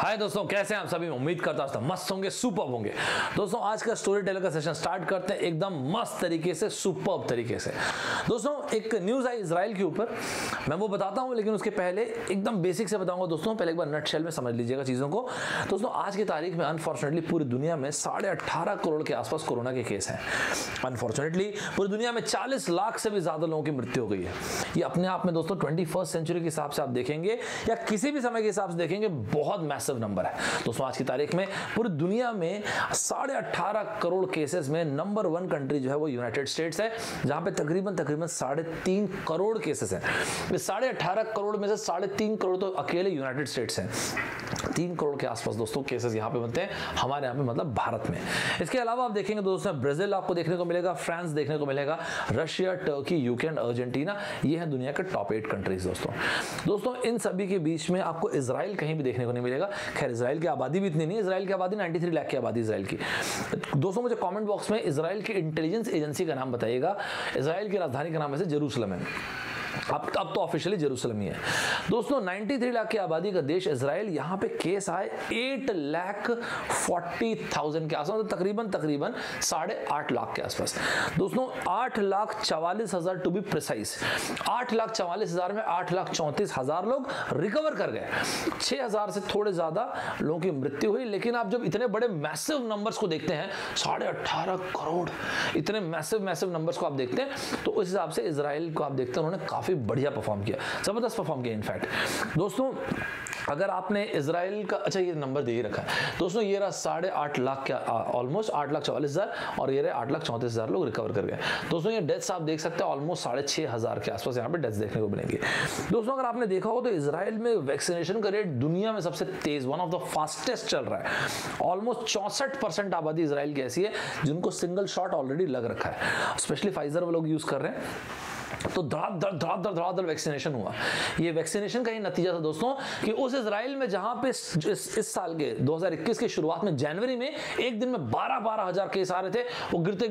हाय दोस्तों, कैसे हैं आप सभी। उम्मीद करता हूं मस्त होंगे, सुपर्ब होंगे। दोस्तों आज का स्टोरी टेलर का सेशन स्टार्ट करते हैं एकदम मस्त तरीके से, सुपर्ब तरीके से। दोस्तों एक न्यूज़ आई इजराइल के ऊपर, मैं वो बताता हूं, लेकिन उसके पहले एकदम बेसिक से बताऊंगा दोस्तों। पहले एक बार नटशेल में समझ लीजिएगा चीज़ों को। दोस्तों आज की तारीख में अनफॉर्चुनेटली पूरी दुनिया में 18.5 करोड़ के आसपास कोरोना के केस हैं। अनफॉर्चुनेटली पूरी दुनिया में 40 लाख से भी ज़्यादा लोगों की मृत्यु हो गई है। ये अपने आप में दोस्तों 21st सेंचुरी के हिसाब से आप देखेंगे या किसी भी समय के हिसाब से देखेंगे बहुत मैसिव नंबर है। दोस्तों आज की तारीख में पूरी दुनिया में 18.5 करोड़ केसेस में नंबर 1 कंट्री जो है वो यूनाइटेड स्टेट्स है, जहां पे तकरीबन 3.5 करोड़ केसेस हैं। इस 18.5 करोड़ में से 3.5 करोड़ तो अकेले यूनाइटेड स्टेट्स हैं। 3 करोड़ के आसपास दोस्तों केसेस यहाँ पे बनते हैं हमारे यहाँ पे, मतलब भारत में। इसके अलावा आप देखेंगे दोस्तों ब्राजील आपको देखने को मिलेगा, फ्रांस देखने को मिलेगा, Russia, Turkey, UK and Argentina, ये हैं दुनिया के टॉप 8 कंट्रीज दोस्तों इन सभी के बीच में आपको इजराइल कहीं भी देखने को नहीं मिलेगा। खैर इजराइल की आबादी भी इतनी नहीं, इजराइल की आबादी 93 लाख की आबादी इजराइल की। दोस्तों मुझे कमेंट बॉक्स में इजराइल की इंटेलिजेंस एजेंसी का नाम बताइएगा। इजराइल की राजधानी का नाम वैसे जेरूसलम है, अब तो ऑफिशियली जेरूसलम ही है। दोस्तों 93 लाख की आबादी का देश इजराइल, यहाँ पे केस आए 8,40,000 के आसपास, तकरीबन 8.5 लाख के आसपास। दोस्तों 8,44,000 टू बी प्रिसाइज, 8,44,000 में 8,34,000 लोग रिकवर कर गए। 6,000 से थोड़े ज्यादा लोगों की मृत्यु हुई। लेकिन आप जब इतने बड़े मैसिव नंबर्स को देखते हैं, 18.5 करोड़, इतने मैसिव नंबर्स को आप देखते हैं, तो उस हिसाब से इजराइल को आप देखते हैं उन्होंने काफी बढ़िया परफॉर्म किया, जबरदस्त परफॉर्म किया इनफैक्ट। दोस्तों अगर आपने इजराइल का, अच्छा ये नंबर दे ही रखा है दोस्तों, ये रहा 8.5 लाख का, ऑलमोस्ट 8,44,000, और ये रहे 8,34,000 लोग रिकवर कर गए। दोस्तों ये डेथ्स आप देख सकते हैं ऑलमोस्ट 6,500 के आसपास यहाँ पे डेथ्स देखने को मिलेंगे। दोस्तों अगर आपने देखा हो तो इजराइल में वैक्सीनेशन का रेट दुनिया में सबसे तेज, वन ऑफ द फास्टेस्ट चल रहा है। ऑलमोस्ट 64% आबादी इजराइल की ऐसी है जिनको सिंगल शॉट ऑलरेडी लग रखा है, स्पेशली फाइजर वो लोग यूज कर रहे हैं। तो धड़ाधड़ वैक्सीनेशन हुआ। ये वैक्सीनेशन का ही नतीजा था दोस्तों कि उस इजराइल में जहां पे इस साल के 2021 की शुरुआत में जनवरी में एक दिन में 12 हजार केस आ रहे थे, वो गिरते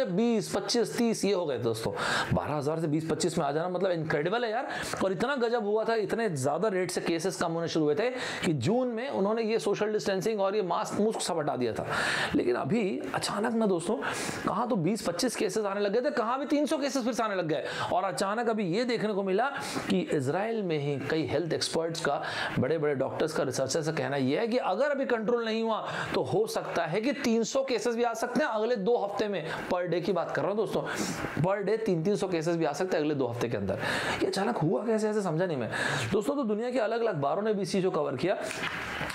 20, 25, 30 ये हो गए दोस्तों। 12,000 से 20-25 में आ जाना मतलब इनक्रेडिबल है यार। और इतना गजब हुआ था, इतने ज्यादा रेट से केसेस कम होने शुरू हुए थे कि जून में उन्होंने ये सोशल डिस्टेंसिंग और ये मास्क मुस्क सब हटा दिया था। लेकिन अभी अचानक ना दोस्तों, कहां तो 20-25 केसेस आने लग गए थे, कहां भी 300 केसेस फिर से आने लग गए। और अचानक अभी ये देखने को मिला कि इजराइल में ही कई हेल्थ एक्सपर्ट्स का, बड़े डॉक्टर्स का, रिसर्चर्स का कहना यह है कि अगर अभी कंट्रोल नहीं हुआ तो हो सकता है कि 300 केसेस भी आ सकते हैं अगले 2 हफ्ते में। पर डे की बात कर रहा हूं दोस्तों, पर डे 300 केसेस भी आ सकते हैं अगले 2 हफ्ते के अंदर। ये अचानक हुआ कैसे, ऐसे समझा नहीं मैं दोस्तों। तो दुनिया के अलग अलग अखबारों ने भी इस चीज को कवर किया।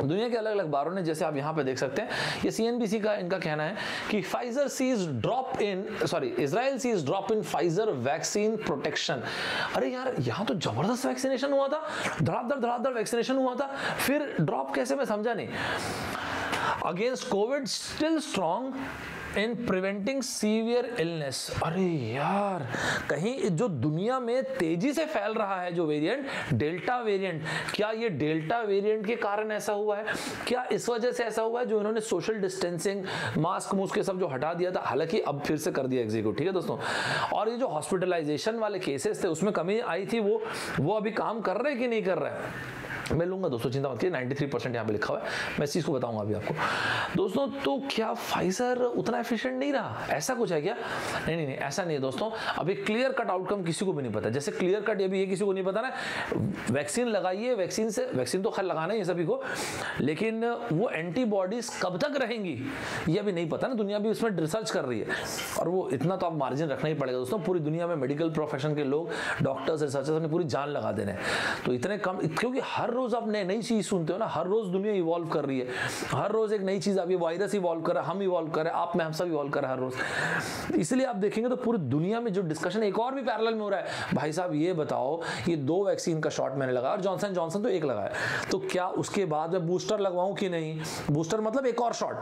दुनिया के अलग अलग अखबारों ने, जैसे आप यहां पे देख सकते हैं, ये CNBC का इनका कहना है कि Israel sees drop in Pfizer vaccine protection. अरे यार यहां तो जबरदस्त वैक्सीनेशन हुआ था, धड़ाधड़ वैक्सीनेशन हुआ था, फिर ड्रॉप कैसे, मैं समझा नहीं। Against Covid still strong in preventing severe illness. अरे यार कहीं जो दुनिया में तेजी से फैल रहा है जो वेरिएंट, डेल्टा वेरिएंट, क्या ये डेल्टा वेरिएंट के कारण ऐसा हुआ है? क्या इस वजह से ऐसा हुआ है जो इन्होंने सोशल डिस्टेंसिंग, मास्क मुस्क के सब जो हटा दिया था, हालांकि अब फिर से कर दिया एग्जीक्यूट, ठीक है दोस्तों। और ये जो हॉस्पिटलाइजेशन वाले केसेस थे उसमें कमी आई थी, वो अभी काम कर रहे हैं कि नहीं कर रहे हैं, मैं लूंगा दोस्तों, चिंता मत कीजिए। 93% यहाँ पे लिखा हुआ है, मैं इस चीज को बताऊंगा अभी आपको दोस्तों। तो क्या फाइजर उतना एफिशिएंट नहीं रहा, ऐसा कुछ है क्या? नहीं, ऐसा नहीं है दोस्तों। अभी क्लियर कट आउटकम किसी को भी नहीं पता, जैसे क्लियर कट ये किसी को नहीं पता ना। वैक्सीन लगाइए, वैक्सीन तो खैर लगाना ही है सभी को, लेकिन वो एंटीबॉडीज कब तक रहेंगी ये अभी नहीं पता ना। दुनिया भी उसमें रिसर्च कर रही है, और वो इतना तो आप मार्जिन रखना ही पड़ेगा दोस्तों। पूरी दुनिया में मेडिकल प्रोफेशन के लोग, डॉक्टर्स, रिसर्चर्स ने पूरी जान लगा देने, तो इतने कम, क्योंकि हर रोज आप नई चीज सुनते हो ना, हर रोज दुनिया इवॉल्व कर रही है, हर रोज एक नई चीज, अभी वायरस इवॉल्व कर रहा है, हम इवॉल्व कर रहे हैं, आप में हम सब इवॉल्व कर रहे हैं हर रोज। इसलिए आप देखेंगे तो पूरी दुनिया में जो डिस्कशन एक और भी पैरेलल में हो रहा है, भाई साहब ये बताओ, ये 2 वैक्सीन का शॉट मैंने लगाया और जॉनसन तो 1 लगाया, तो क्या उसके बाद मैं बूस्टर लगवाऊं कि नहीं? बूस्टर मतलब एक और शॉट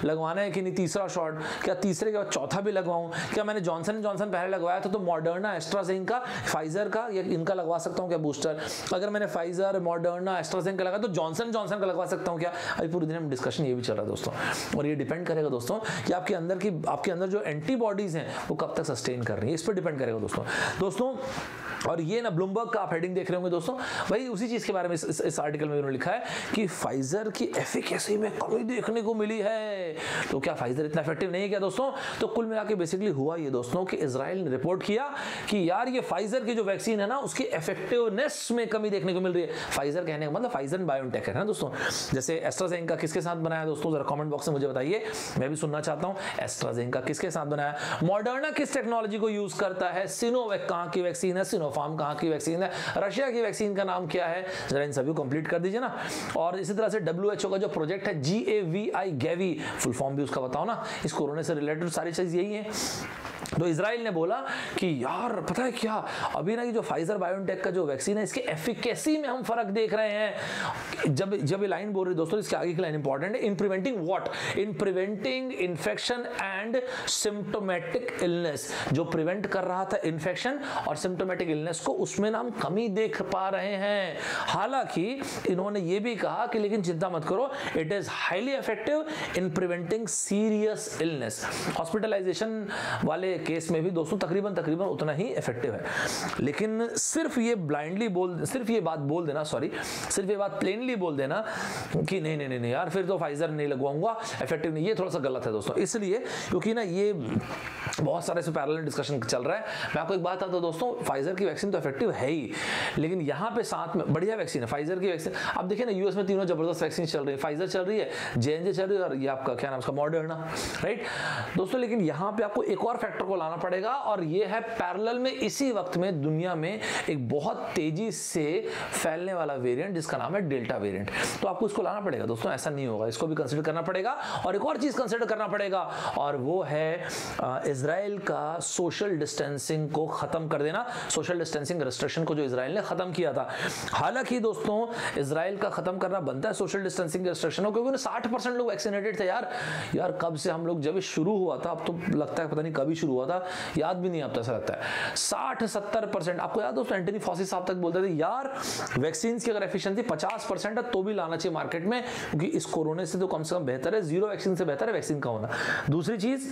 लगवाना है कि नहीं, तीसरा शॉट, क्या तीसरे के बाद चौथा भी लगवाऊं? क्या मैंने जॉनसन पहले लगवाया था तो मॉडर्ना, एस्ट्राजेनेका, फाइजर का, इनका लगवा सकता हूं क्या बूस्टर? अगर मैंने फाइजर, मॉडर्ना, एस्ट्राजेनेका लगा तो जॉनसन का लगवा सकता हूं क्या? अभी पूरी दुनिया में डिस्कशन ये भी चल रहा है दोस्तों। और ये डिपेंड करेगा दोस्तों कि आपके अंदर जो एंटीबॉडीज हैं वो कब तक सस्टेन कर रही है, इस पर डिपेंड करेगा दोस्तों। और ये ना ब्लूमबर्ग का आप हेडिंग देख रहे होंगे दोस्तों, भाई उसी चीज के बारे में इस आर्टिकल में उन्होंने लिखा है कि फाइजर की एफिकेसी में कमी देखने को मिली है। तो क्या फाइजर इतना इफेक्टिव नहीं है क्या दोस्तों? तो कुल मिला के बेसिकली हुआ ये दोस्तों कि इजराइल ने रिपोर्ट किया कि यार ये फाइजर की जो वैक्सीन है ना उसकी इफेक्टिवनेस में कमी देखने को मिल रही है। फाइजर कहने का मतलब फाइजर एंड बायोटेक है ना दोस्तों। जैसे एस्ट्राजेनेका किसके साथ बनाया दोस्तों, जरा कमेंट बॉक्स में मुझे बताइए, मैं भी सुनना चाहता हूं। एस्ट्राजेनेका किसके साथ बनाया? मॉडर्ना किस टेक्नोलॉजी को यूज करता है? सिनोवैक कहां की वैक्सीन है? सिनोफार्म कहां की वैक्सीन है? रशिया की वैक्सीन का नाम क्या है? जरा इन सभी को कंप्लीट कर दीजिए ना। और इसी तरह से WHO का जो प्रोजेक्ट है GAVI, फुल फॉर्म भी उसका बताओ ना। इस कोरोना से रिलेटेड सारी चीज यही है। तो इजराइल ने बोला कि यार पता है क्या, अभी ना ये जो फाइजर बायोटेक का जो वैक्सीन है इसके एफिकेसी में हम फर्क देख रहे हैं। जब ये लाइन बोल रही दोस्तों, इसके आगे की लाइन इंपॉर्टेंट है। In preventing what? In preventing infection and symptomatic illness. जो प्रिवेंट कर रहा था इन्फेक्शन और सिम्टोमेटिक इलनेस को, उसमें ना हम कमी देख पा रहे हैं। हालांकि इन्होंने ये भी कहा कि लेकिन चिंता मत करो, it is highly effective in preventing serious illness. Hospitalization वाले केस में भी दोस्तों तकरीबन उतना ही इफेक्टिव है। लेकिन सिर्फ ये बात बोल देना, सिर्फ ये बात प्लेनली बोल देना कि नहीं यार फिर तो फाइजर नहीं लगवाऊंगा, इफेक्टिव नहीं, ये थोड़ा सा गलत है दोस्तों। इसलिए क्योंकि ना ये बहुत सारे से पैरेलल डिस्कशन चल रहा है। मैं आपको एक बात आता हूं दोस्तों, फाइजर की वैक्सीन तो इफेक्टिव है ही, लेकिन यहाँ पे साथ में बढ़िया वैक्सीन है फाइजर की वैक्सीन। अब देखिए ना यूएस में तीनों जबरदस्त वैक्सीन चल रही है, फाइजर चल रही है, J&J चल रही है, और ये आपका क्या नाम उसका मॉडर्ना, राइट दोस्तों। लेकिन यहाँ पे आपको एक और फैक्टर को लाना पड़ेगा, और ये है पैरेलल में इसी वक्त में दुनिया में एक बहुत तेजी से फैलने वाला वेरिएंट जिसका नाम है डेल्टा वेरिएंट। तो आपको इसको लाना पड़ेगा दोस्तों, ऐसा नहीं होगा, इसको भी कंसीडर करना पड़ेगा। और एक और चीज कंसीडर करना पड़ेगा, और वो है इजराइल का सोशल डिस्टेंसिंग को खत्म कर देना। सोशल डिस्टेंसिंग रिस्ट्रिक्शन को जो इजराइल ने खत्म किया था। हालांकि दोस्तों इजराइल का खत्म करना बनता है सोशल डिस्टेंसिंग रिस्ट्रिक्शन को, क्योंकि 60% लोग वैक्सीनेटेड थे यार कब से हम लोग, जब शुरू हुआ था, अब तो लगता है पता नहीं कभी शुरू हुआ था, याद भी नहीं आता, ऐसा लगता है 60-70%। आपको याद दोस्तों एंटनी फॉसी साहब तक बोलते थे यार वैक्सीन की अगर एफिशिएंसी 50% है तो भी लाना चाहिए मार्केट में, क्योंकि इस कोरोना से तो कम से कम बेहतर है, जीरो वैक्सीन से बेहतर है वैक्सीन का होना। दूसरी चीज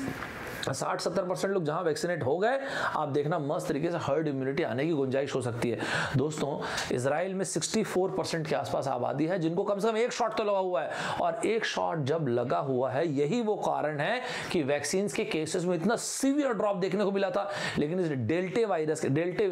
60-70% लोग जहां वैक्सीनेट हो गए, आप देखना मस्त तरीके से हर्ड इम्यूनिटी आने की गुंजाइश हो सकती है। दोस्तों इजराइल में 64% के आसपास आबादी है जिनको कम से कम एक शॉट तो लगा हुआ है, और एक शॉट जब लगा हुआ है यही वो कारण है कि वैक्सीन के केसेस में इतना सीवियर ड्रॉप देखने को मिला था। लेकिन इस डेल्टा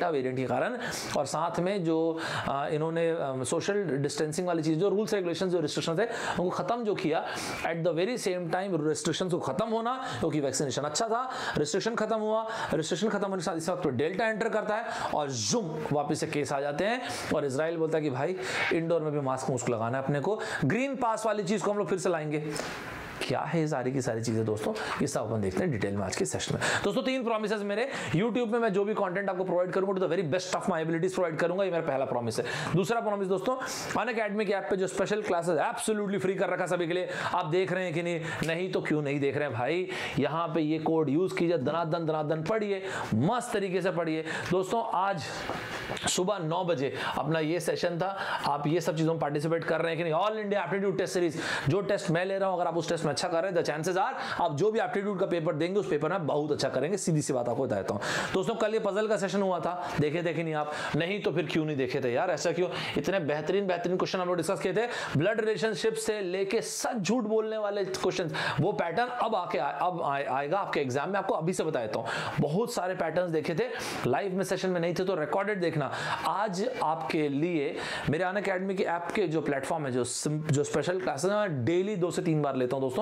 वेरिएंट के कारण, और साथ में जो इन्होंने सोशल डिस्टेंसिंग वाली चीज, जो रूल्स रेगुलेशन, जो रिस्ट्रिक्शन थे उनको खत्म जो किया, at the very same time restriction को खत्म होना, क्योंकि वैक्सीनेशन अच्छा था, रिस्ट्रिक्शन खत्म हुआ, रिस्ट्रिक्शन खत्म होने के साथ इस वक्त डेल्टा एंटर करता है और जूम वापस से केस आ जाते हैं। और इजराइल बोलता है कि भाई इंडोर में भी मास्क लगाना है अपने को, ग्रीन पास वाली चीज को हम लोग फिर से लाएंगे। क्या है सारी की सारी चीजें दोस्तों, ये सब अपन देखते हैं डिटेल में आज के सेशन में। दोस्तों 3 प्रॉमिसेस मेरे, YouTube में मैं जो भी कंटेंट आपको प्रोवाइड करूंगा to the very best of my abilities provide करूंगा, ये मेरा पहला प्रॉमिस है। दूसरा प्रॉमिस दोस्तों, अनअकैडमी के ऐप पे जो स्पेशल क्लासेस एब्सोल्युटली फ्री कर रखा सभी के लिए, आप देख रहे हैं कि नहीं तो क्यों नहीं देख रहे हैं भाई, यहाँ पे ये कोड यूज कीजिए, दनादन पढ़िए, मस्त तरीके से पढ़िए। दोस्तों आज सुबह 9 बजे अपना ये सेशन था, आप ये सब चीजों में पार्टिसिपेट कर रहे हैं कि नहीं। All India aptitude test series, जो टेस्ट मैं ले रहा हूं, अगर आप उस टेस्ट में अच्छा कर रहे हैं, द चांसेस आर आप जो भी एप्टीट्यूड का पेपर देंगे उस पेपर में बहुत अच्छा करेंगे। सीधी सी बात आपको बताता हूं दोस्तों। कल ये पजल का सेशन हुआ था, देखे नहीं आप? नहीं तो फिर क्यों नहीं देखे थे यार, ऐसा क्यों? इतने बेहतरीन क्वेश्चन हम लोग डिस्कस किए थे, ब्लड रिलेशनशिप से लेके सच झूठ बोलने वाले क्वेश्चन, वो पैटर्न अब आएगा आपके एग्जाम में, आपको अभी से बता देता हूं। बहुत सारे पैटर्न्स देखे थे, लाइव में सेशन में नहीं थे तो रिकॉर्डेड देखना। आज आपके लिए मेरे अनअकैडमी के ऐप के जो प्लेटफॉर्म है, जो स्पेशल क्लासेस हैं, डेली 2 से 3 बार लेता हूं दोस्तों,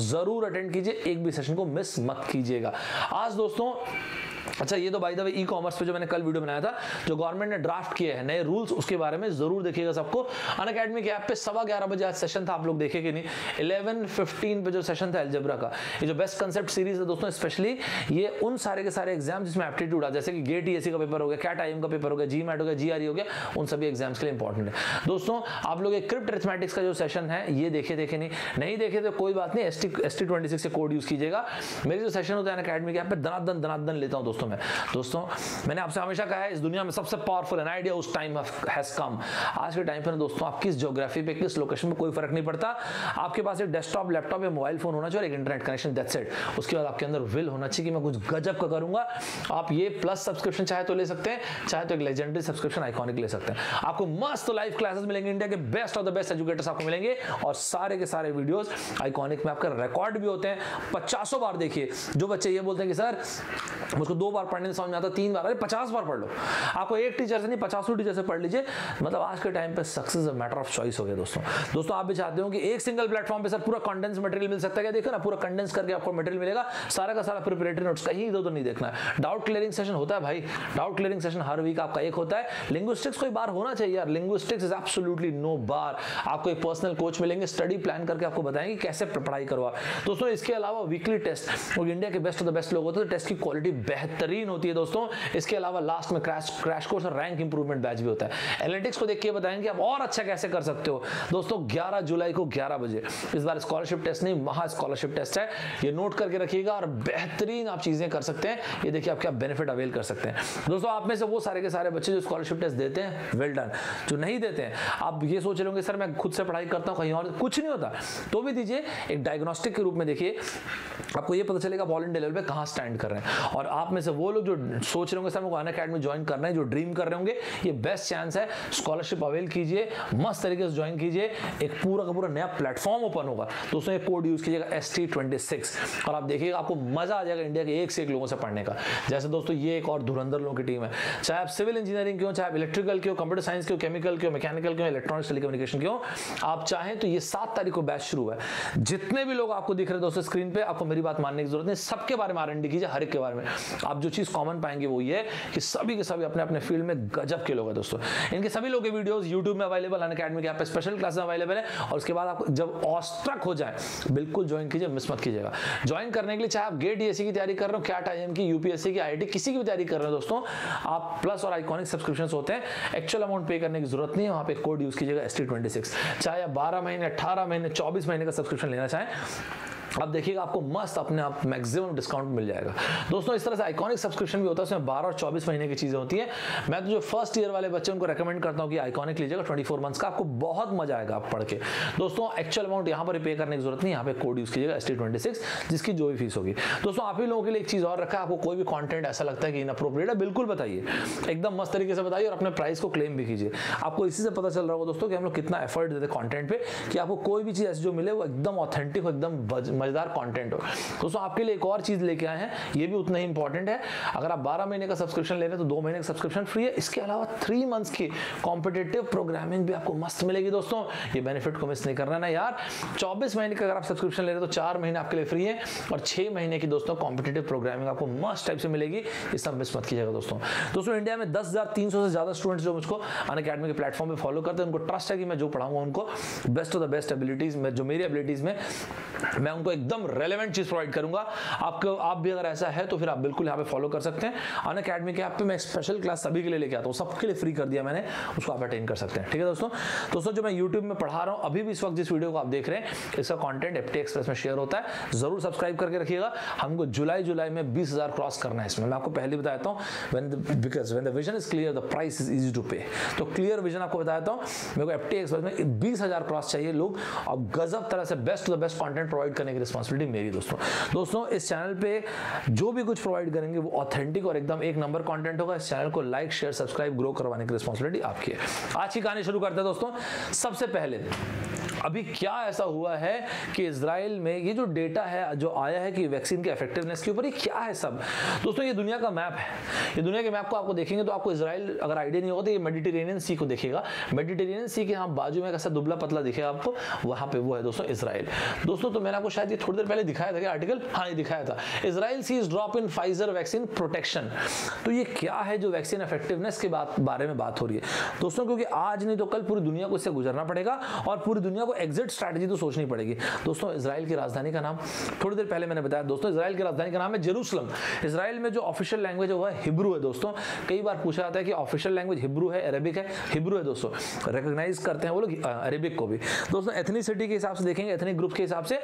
जरूर अटेंड कीजिए, एक भी सेशन को मिस मत कीजिएगा। आज दोस्तों अच्छा, ये तो by the way e commerce पे जो मैंने कल वीडियो बनाया था, जो गवर्नमेंट ने ड्राफ्ट किए हैं नए रूल्स, उसके बारे में जरूर देखिएगा सबको। अनअकैडमी के ऐप पे 11:15 बजे आज सेशन था, आप लोग देखे कि नहीं? 11:15 पे जो सेशन था अलजेब्रा का, ये जो बेस्ट कंसेप्ट सीरीज है दोस्तों, स्पेशली ये उन सारे के सारे एग्जाम जिसमें एप्टीट्यूड आ, जैसे कि गेट टीएससी का पेपर हो गया, कैट आईएम का पेपर हो गया, जीमैट हो गया, जीआरई हो गया, उन सभी एग्जाम्स के लिए इंपॉर्टेंट है दोस्तों। आप लोग एक क्रिप्ट अरिथमेटिक्स का जो सेशन है ये देखे नहीं देखे तो कोई बात नहीं, ST26 से कोड यूज कीजिएगा। मेरे जो सेशन होता है अनअकैडमी के ऐप पे दनादन लेता हूं दोस्तों में। दोस्तों मैंने आपसे हमेशा कहा है इस दुनिया में सबसे पावरफुल एन आइडिया उस टाइम हैज कम। आज के टाइम पर दोस्तों आप किस ज्योग्राफी पे किस लोकेशन में कोई फर्क नहीं पड़ता, आपके पास एक डेस्कटॉप लैपटॉप या मोबाइल फोन होना चाहिए, एक इंटरनेट कनेक्शन, दैट्स इट। उसके बाद आपके अंदर विल होना चाहिए कि मैं कुछ गजब का करूंगा। आप ये प्लस सब्सक्रिप्शन चाहे तो ले सकते हैं, चाहे तो एक लेजेंडरी सब्सक्रिप्शन आइकॉनिक ले सकते हैं। आपको मस्त लाइव क्लासेस मिलेंगे, इंडिया के best of the best educators आपको मिलेंगे और सारे के सारे वीडियोस आइकॉनिक में आपका रिकॉर्ड भी होते हैं। 50 बार देखिए। जो बच्चे ये बोलते हैं कि सर मुझको 2 बार पढ़ने समझ में आता, 3 बार, अरे 50 बार पढ़ लो। आपको एक टीचर से नहीं 50 टीचर से पढ़ लीजिए। मतलब आज के टाइम पे success a matter of choice हो गया दोस्तों आप भी चाहते हो कि एक सिंगल प्लेटफॉर्म पे सर पूरा कंडेंस मटेरियल मिल सकता है क्या? देखो ना, पूरा कंडेंस करके आपको मटेरियल मिलेगा, सारा का सारा प्रिपरेटरी नोट्स, कहीं इधर नहीं देखना है। डाउट क्लियरिंग सेशन होता है भाई, डाउट क्लियरिंग सेशन हर वीक आपका एक होता है। लिंग्विस्टिक्स कोई बार होना चाहिए यार, लिंग्विस्टिक्स इज एब्सोल्युटली नो बार। आपको एक पर्सनल कोच मिलेंगे, स्टडी प्लान करके आपको बताएंगे कैसे पढ़ाई करवा। दोस्तों इसके अलावा वीकली टेस्ट, और इंडिया के बेस्ट ऑफ द बेस्ट लोग होते हैं, टेस्ट की क्वालिटी बेहतरीन होती है दोस्तों। इसके अलावा लास्ट में क्रैश कोर्स और रैंक इंप्रूवमेंट बैच भी होता है। एनालिटिक्स को देख के बताएंगे आप और अच्छा कैसे कर सकते हो। दोस्तों 11 जुलाई को 11 बजे, इस बार स्कॉलरशिप टेस्ट नहीं, महा स्कॉलरशिप टेस्ट है, ये नोट करके रखिएगा और बेहतरीन आप चीजें कर सकते हैं। ये देखिए आप क्या बेनिफिट अवेल कर सकते हैं। दोस्तों आप में से वो सारे के सारे बच्चे जो स्कॉलरशिप टेस्ट देते हैं, वेल डन। जो नहीं देते हैं, आप ये सोच रहे होंगे सर मैं खुद से पढ़ाई करता हूं कहीं और, कुछ नहीं होता, तो भी दीजिए। एक डायग्नोस्टिक के रूप में देखिए, आपको ये पता चलेगा ऑल इंडिया लेवल पे कहां स्टैंड कर रहे हैं। और आप में से वो लोग जो सोच रहे होंगे सर मुझे अनअकैडमी ज्वाइन करना है, जो ड्रीम कर रहे होंगे, ये बेस्ट चांस है। स्कॉलरशिप अवेल कीजिए, मस्त तरीके से ज्वाइन कीजिए, एक पूरा का पूरा नया प्लेटफॉर्म ओपन होगा। दोस्तों ये कोड यूज कीजिएगा ST26 और आप देखिएगा आपको मजा आ जाएगा इंडिया के एक से एक लोगों से पढ़ने का। जैसे दोस्तों ये एक और धुरंधर लोगों की टीम है, चाहे आप सिविल इंजीनियरिंग के हो, चाहे आप इलेक्ट्रिकल के हो, कंप्यूटर साइंस के हो, केमिकल के हो, मैकेनिकल के हो, इलेक्ट्रॉनिक्स टेलीकम्युनिकेशन के हो, आप चाहें तो ये 7 तारीख को बैच शुरू है। जितने भी लोग आपको दिख रहे हैं दोस्तों स्क्रीन पे, आपको मेरी बात मानने की जरूरत नहीं, सबके बारे में R&D कीजिए, हर एक के बारे में। आप जो चीज कॉमन पाएंगे वो ये कि सभी के सभी अपने अपने फील्ड में गजब के लोग हैं दोस्तों। इनके सभी लोग के वीडियोस YouTube में अवेलेबल, अनअकैडमी के ऐप पे स्पेशल क्लासेस अवेलेबल है। और उसके बाद आप जब ऑस्ट्रक हो जाए बिल्कुल ज्वाइन कीजिए, मिस मत कीजिएगा। ज्वाइन करने के लिए चाहे आप गेट DSE की तैयारी कर रहे हो, कैट IIM की, UPSC की, IIT किसी की भी तैयारी कर रहे हो दोस्तों, आप प्लस और आइकॉनिक सब्सक्रिप्शंस होते हैं। एक्चुअल अमाउंट पे करने की जरूरत नहीं है, वहां पे कोड यूज कीजिएगा ST26। चाहे आप 12 महीने, 18 महीने, 24 महीने का सब्सक्रिप्शन लेना चाहें, अब देखिएगा आपको मस्त अपने आप मैक्सिमम डिस्काउंट मिल जाएगा दोस्तों। इस तरह से आइकॉनिक सब्सक्रिप्शन भी होता है, उसमें 12 और 24 महीने की चीजें होती हैं। मैं तो जो फर्स्ट ईयर वाले बच्चे उनको रेकमेंड करता हूं कि आइकॉनिक लीजिएगा, 24 मंथ्स का, आपको बहुत मजा आएगा आप पढ़ के। दोस्तों एक्चुअल अमाउंट यहां पर पे करने की जरूरत नहीं, यहाँ पे कोड यूज कीजिएगा ST26, जिसकी जो भी फीस होगी। दोस्तों आप ही लोगों के लिए एक चीज और रखा है, आपको कोई भी कॉन्टेंट ऐसा लगता है कि इनअप्रोप्रिएट है, बिल्कुल बताइए, एकदम मस्त तरीके से बताइए और अपने प्राइस को क्लेम भी कीजिए। आपको इसी से पता चल रहा होगा दोस्तों कि हम लोग कितना एफर्ट देते हैं कॉन्टेंट पे, कि आपको कोई भी चीज ऐसी जो मिले वो एकदम ऑथेंटिक हो, एकदम मजेदार कॉन्टेंट हो। दोस्तों आपके लिए एक और चीज लेके आए हैं, ये भी उतना ही इंपॉर्टेंट है। अगर आप 12 महीने का सब्सक्रिप्शन ले रहे हैं तो 2 महीने का सब्सक्रिप्शन फ्री है। इसके अलावा 3 मंथ्स की कॉम्पिटिटिव प्रोग्रामिंग भी आपको मस्त मिलेगी दोस्तों। ये बेनिफिट को मिस नहीं करना ना यार। 24 महीने का अगर आप सब्सक्रिप्शन ले रहे हैं तो 4 महीने आपके लिए फ्री है और 6 महीने की दोस्तों कॉम्पिटिटिव प्रोग्रामिंग आपको मस्त टाइप से मिलेगी। ये सब मिस मत कीजिएगा दोस्तों इंडिया में 10,300 से ज्यादा स्टूडेंट्स जो मुझको अनअकैडमी के प्लेटफॉर्म पे फॉलो करते हैं, उनको ट्रस्ट है कि मैं जो पढ़ाऊंगा उनको best of the best abilities में, जो मेरी एबिलिटीज में मैं उनको एकदम रेलेवेंट चीज प्रोवाइड करूंगा। आपको आप भी अगर ऐसा है तो फिर आप बिल्कुल यहाँ पे फॉलो कर सकते हैं। अनअकैडमी के ऐप पे मैं स्पेशल क्लास सभी के लिए लेके आता हूँ, सबके लिए फ्री कर दिया मैंने, उसको आप अटेंड कर सकते हैं। ठीक है दोस्तों जो मैं YouTube में पढ़ा रहा हूँ अभी भी इस वक्त जिस वीडियो को आप देख रहे हैं, इसका कंटेंट FT एक्सप्रेस में शेयर होता है, जरूर सब्सक्राइब करके रखिएगा। हमको जुलाई में 20,000 क्रॉस करना है इसमें। मैं आपको पहले बता देता हूँ, because when the vision is clear the price is easy to pay. तो क्लियर विजन आपको बता देता हूँ, मेरे को FT एक्सप्रेस में 20,000 क्रॉस चाहिए लोग, अब गजब तरह से best to the best content provide करने की रिस्पांसिबिलिटी मेरी दोस्तों इस चैनल पे जो भी कुछ प्रोवाइड करेंगे वो ऑथेंटिक और एकदम एक नंबर कंटेंट होगा। इस चैनल को लाइक, शेयर, सब्सक्राइब, ग्रो करवाने की रिस्पांसिबिलिटी आपकी है। आज की कहानी शुरू करते हैं दोस्तों। सबसे पहले अभी क्या ऐसा हुआ है कि इजराइल में ये जो डेटा है जो आया है कि वैक्सीन के इफेक्टिवनेस के ऊपर, ये क्या है सब दोस्तों, ये दुनिया का मैप है। ये दुनिया के मैप को आपको देखेंगे तो आपको इजराइल अगर आइडिया नहीं होगा तो ये मेडिटेरेनियन सी को देखेगा। मेडिटेरेनियन सी के यहाँ बाजू में कैसा दुबला पतला दिखेगा आपको, वहां पे वो है दोस्तों इजराइल। दोस्तों तो मैंने आपको शायद ये थोड़ी देर पहले दिखाया था क्या आर्टिकल, हाँ ये दिखाया था, Israel sees drop in Pfizer vaccine protection. तो ये क्या है जो वैक्सीन इफेक्टिवनेस के बारे में बात हो रही है दोस्तों, क्योंकि आज नहीं तो कल पूरी दुनिया को इससे गुजरना पड़ेगा और पूरी दुनिया को आपको एग्जिट स्ट्रैटेजी तो सोचनी पड़ेगी। दोस्तों इजराइल की राजधानी का नाम थोड़ी देर पहले मैंने बताया दोस्तों, इजराइल की राजधानी का नाम है जेरूसलम। इजराइल में जो ऑफिशियल लैंग्वेज है वो है हिब्रू है दोस्तों। कई बार पूछा जाता है कि ऑफिशियल लैंग्वेज हिब्रू है अरेबिक है, हिब्रू है दोस्तों, रिकॉग्नाइज करते हैं वो लोग अरेबिक को भी। दोस्तों एथनिसिटी के हिसाब से देखेंगे, एथनिक ग्रुप के हिसाब से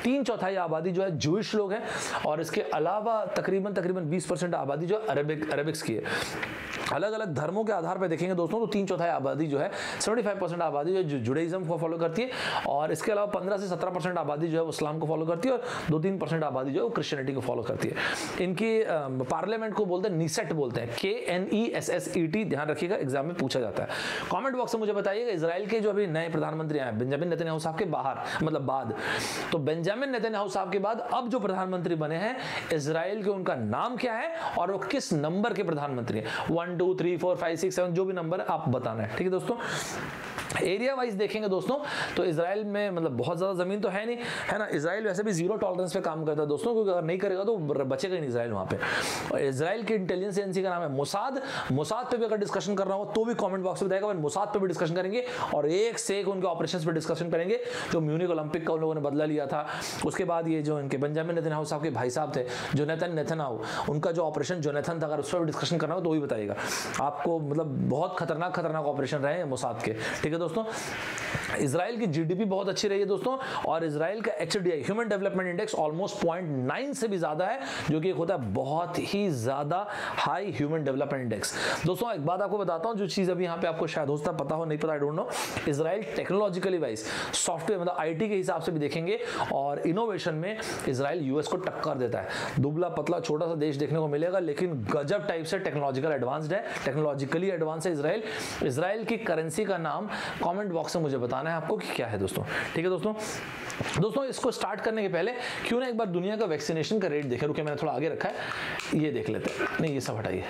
3/4 आबादी जो है जूइश लोग हैं, और इसके अलावा तकरीबन 20% आबादी जो अरेबिक्स की है। अलग अलग धर्मों के आधार पर देखेंगे दोस्तों तो 3/4 आबादी जो है 75% आबादी जो है जुडाइज्म को फॉलो करती है, और इसके अलावा 15 से 17% आबादी जो है वो इस्लाम को फॉलो करती है, और 2-3% आबादी जो है वो क्रिश्चियनिटी को फॉलो करती है। इनकी पार्लियामेंट को बोलते हैं नीसेट बोलते हैं, KNESSET, ध्यान रखिएगा एग्जाम में पूछा जाता है। कमेंट बॉक्स में मुझे बताइएगा इजराइल के जो अभी नए प्रधानमंत्री आए बेंजामिन नेतन्याहू साहब के बाद, तो बेंजामिन नेतन्याहू साहब के बाद अब जो प्रधानमंत्री बने हैं इजराइल के, उनका नाम क्या है और वो किस नंबर के प्रधानमंत्री हैं। 1 2 3 4 5 6 7 जो भी नंबर है आप बताना है, ठीक है दोस्तों। एरिया वाइज देखेंगे दोस्तों तो इजराइल में मतलब बहुत ज्यादा जमीन तो है नहीं, है ना। इजराइल वैसे भी जीरो टॉलरेंस पे काम करता है दोस्तों, क्योंकि अगर नहीं करेगा तो बचेगा ही नहीं इजराइल वहां पे। और इजराइल की इंटेलिजेंस एजेंसी का नाम है मोसाद। मोसाद पे भी अगर डिस्कशन करना हो तो भी कमेंट बॉक्स में बताएगा, मोसाद पे भी डिस्कशन करेंगे, और एक से एक उनके ऑपरेशंस पे डिस्कशन करेंगे। जो म्यूनिक ओलंपिक का उन लोगों ने बदला लिया था, उसके बाद ये जो इनके बेंजामिन नेतन्याहू साहब के भाई साहब थे जोनाथन नेतन्याहू, उनका जो ऑपरेशन जोनाथन था, अगर उस पर भी डिस्कशन करना हो तो भी बताइएगा आपको। मतलब बहुत खतरनाक ऑपरेशन रहे हैं मोसाद के, ठीक है दोस्तों। इजराइल की जीडीपी बहुत अच्छी रही है दोस्तों, और इजराइल का HDI human development index almost 0.9 से भी ज्यादा है, जो कि एक होता है बहुत ही ज्यादा हाई ह्यूमन डेवलपमेंट इंडेक्स। दोस्तों एक बात आपको बताता हूं, जो चीज अभी यहाँ पे आपको शायद हो सकता है पता हो, नहीं पता, I don't know. Israel technologically wise software मतलब IT के हिसाब से भी देखेंगे और इनोवेशन में इजराइल US को टक्कर देता है। दुबला पतला छोटा सा देश देखने को मिलेगा, लेकिन गजब टाइप से टेक्नोलॉजिकली एडवांस है इजराइल। इजराइल की करेंसी का नाम कमेंट बॉक्स में मुझे बताना है आपको कि क्या है दोस्तों, ठीक है दोस्तों इसको स्टार्ट करने के पहले क्यों ना एक बार दुनिया का वैक्सीनेशन का रेट देखें। रुके मैंने थोड़ा आगे रखा है, ये देख लेते हैं। नहीं ये सब हटाइए।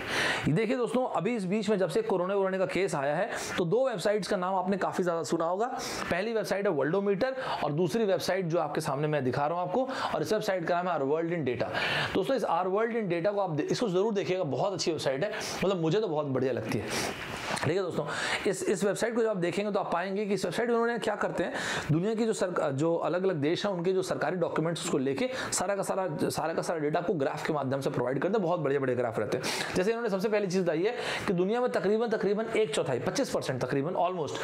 देखिए दोस्तों अभी इस बीच में जब से कोरोना का केस आया है तो 2 वेबसाइट्स का नाम आपने काफी ज्यादा सुना होगा। पहली वेबसाइट है वर्ल्डोमीटर और दूसरी वेबसाइट जो आपके सामने मैं दिखा रहा हूं आपको, और इस वेबसाइट का नाम है आवर वर्ल्ड इन डेटा। दोस्तों इस आवर वर्ल्ड इन डेटा को आप इसको जरूर देखिएगा, बहुत अच्छी वेबसाइट है, मतलब मुझे तो बहुत बढ़िया लगती है, ठीक है दोस्तों। इस वेबसाइट को जब आप देखेंगे तो आप पाएंगे कि इस वेबसाइट में उन्होंने क्या करते हैं, दुनिया की जो अलग अलग देश हैं उनके जो सरकारी डॉक्यूमेंट्स उसको लेके सारा का सारा डेटा आपको ग्राफ के माध्यम से प्रोवाइड करते हैं। बहुत बड़े ग्राफ रहते हैं। जैसे इन्होंने सबसे पहली चीज बताई है कि दुनिया में तकरीबन 1/4 25% तकरीबन ऑलमोस्ट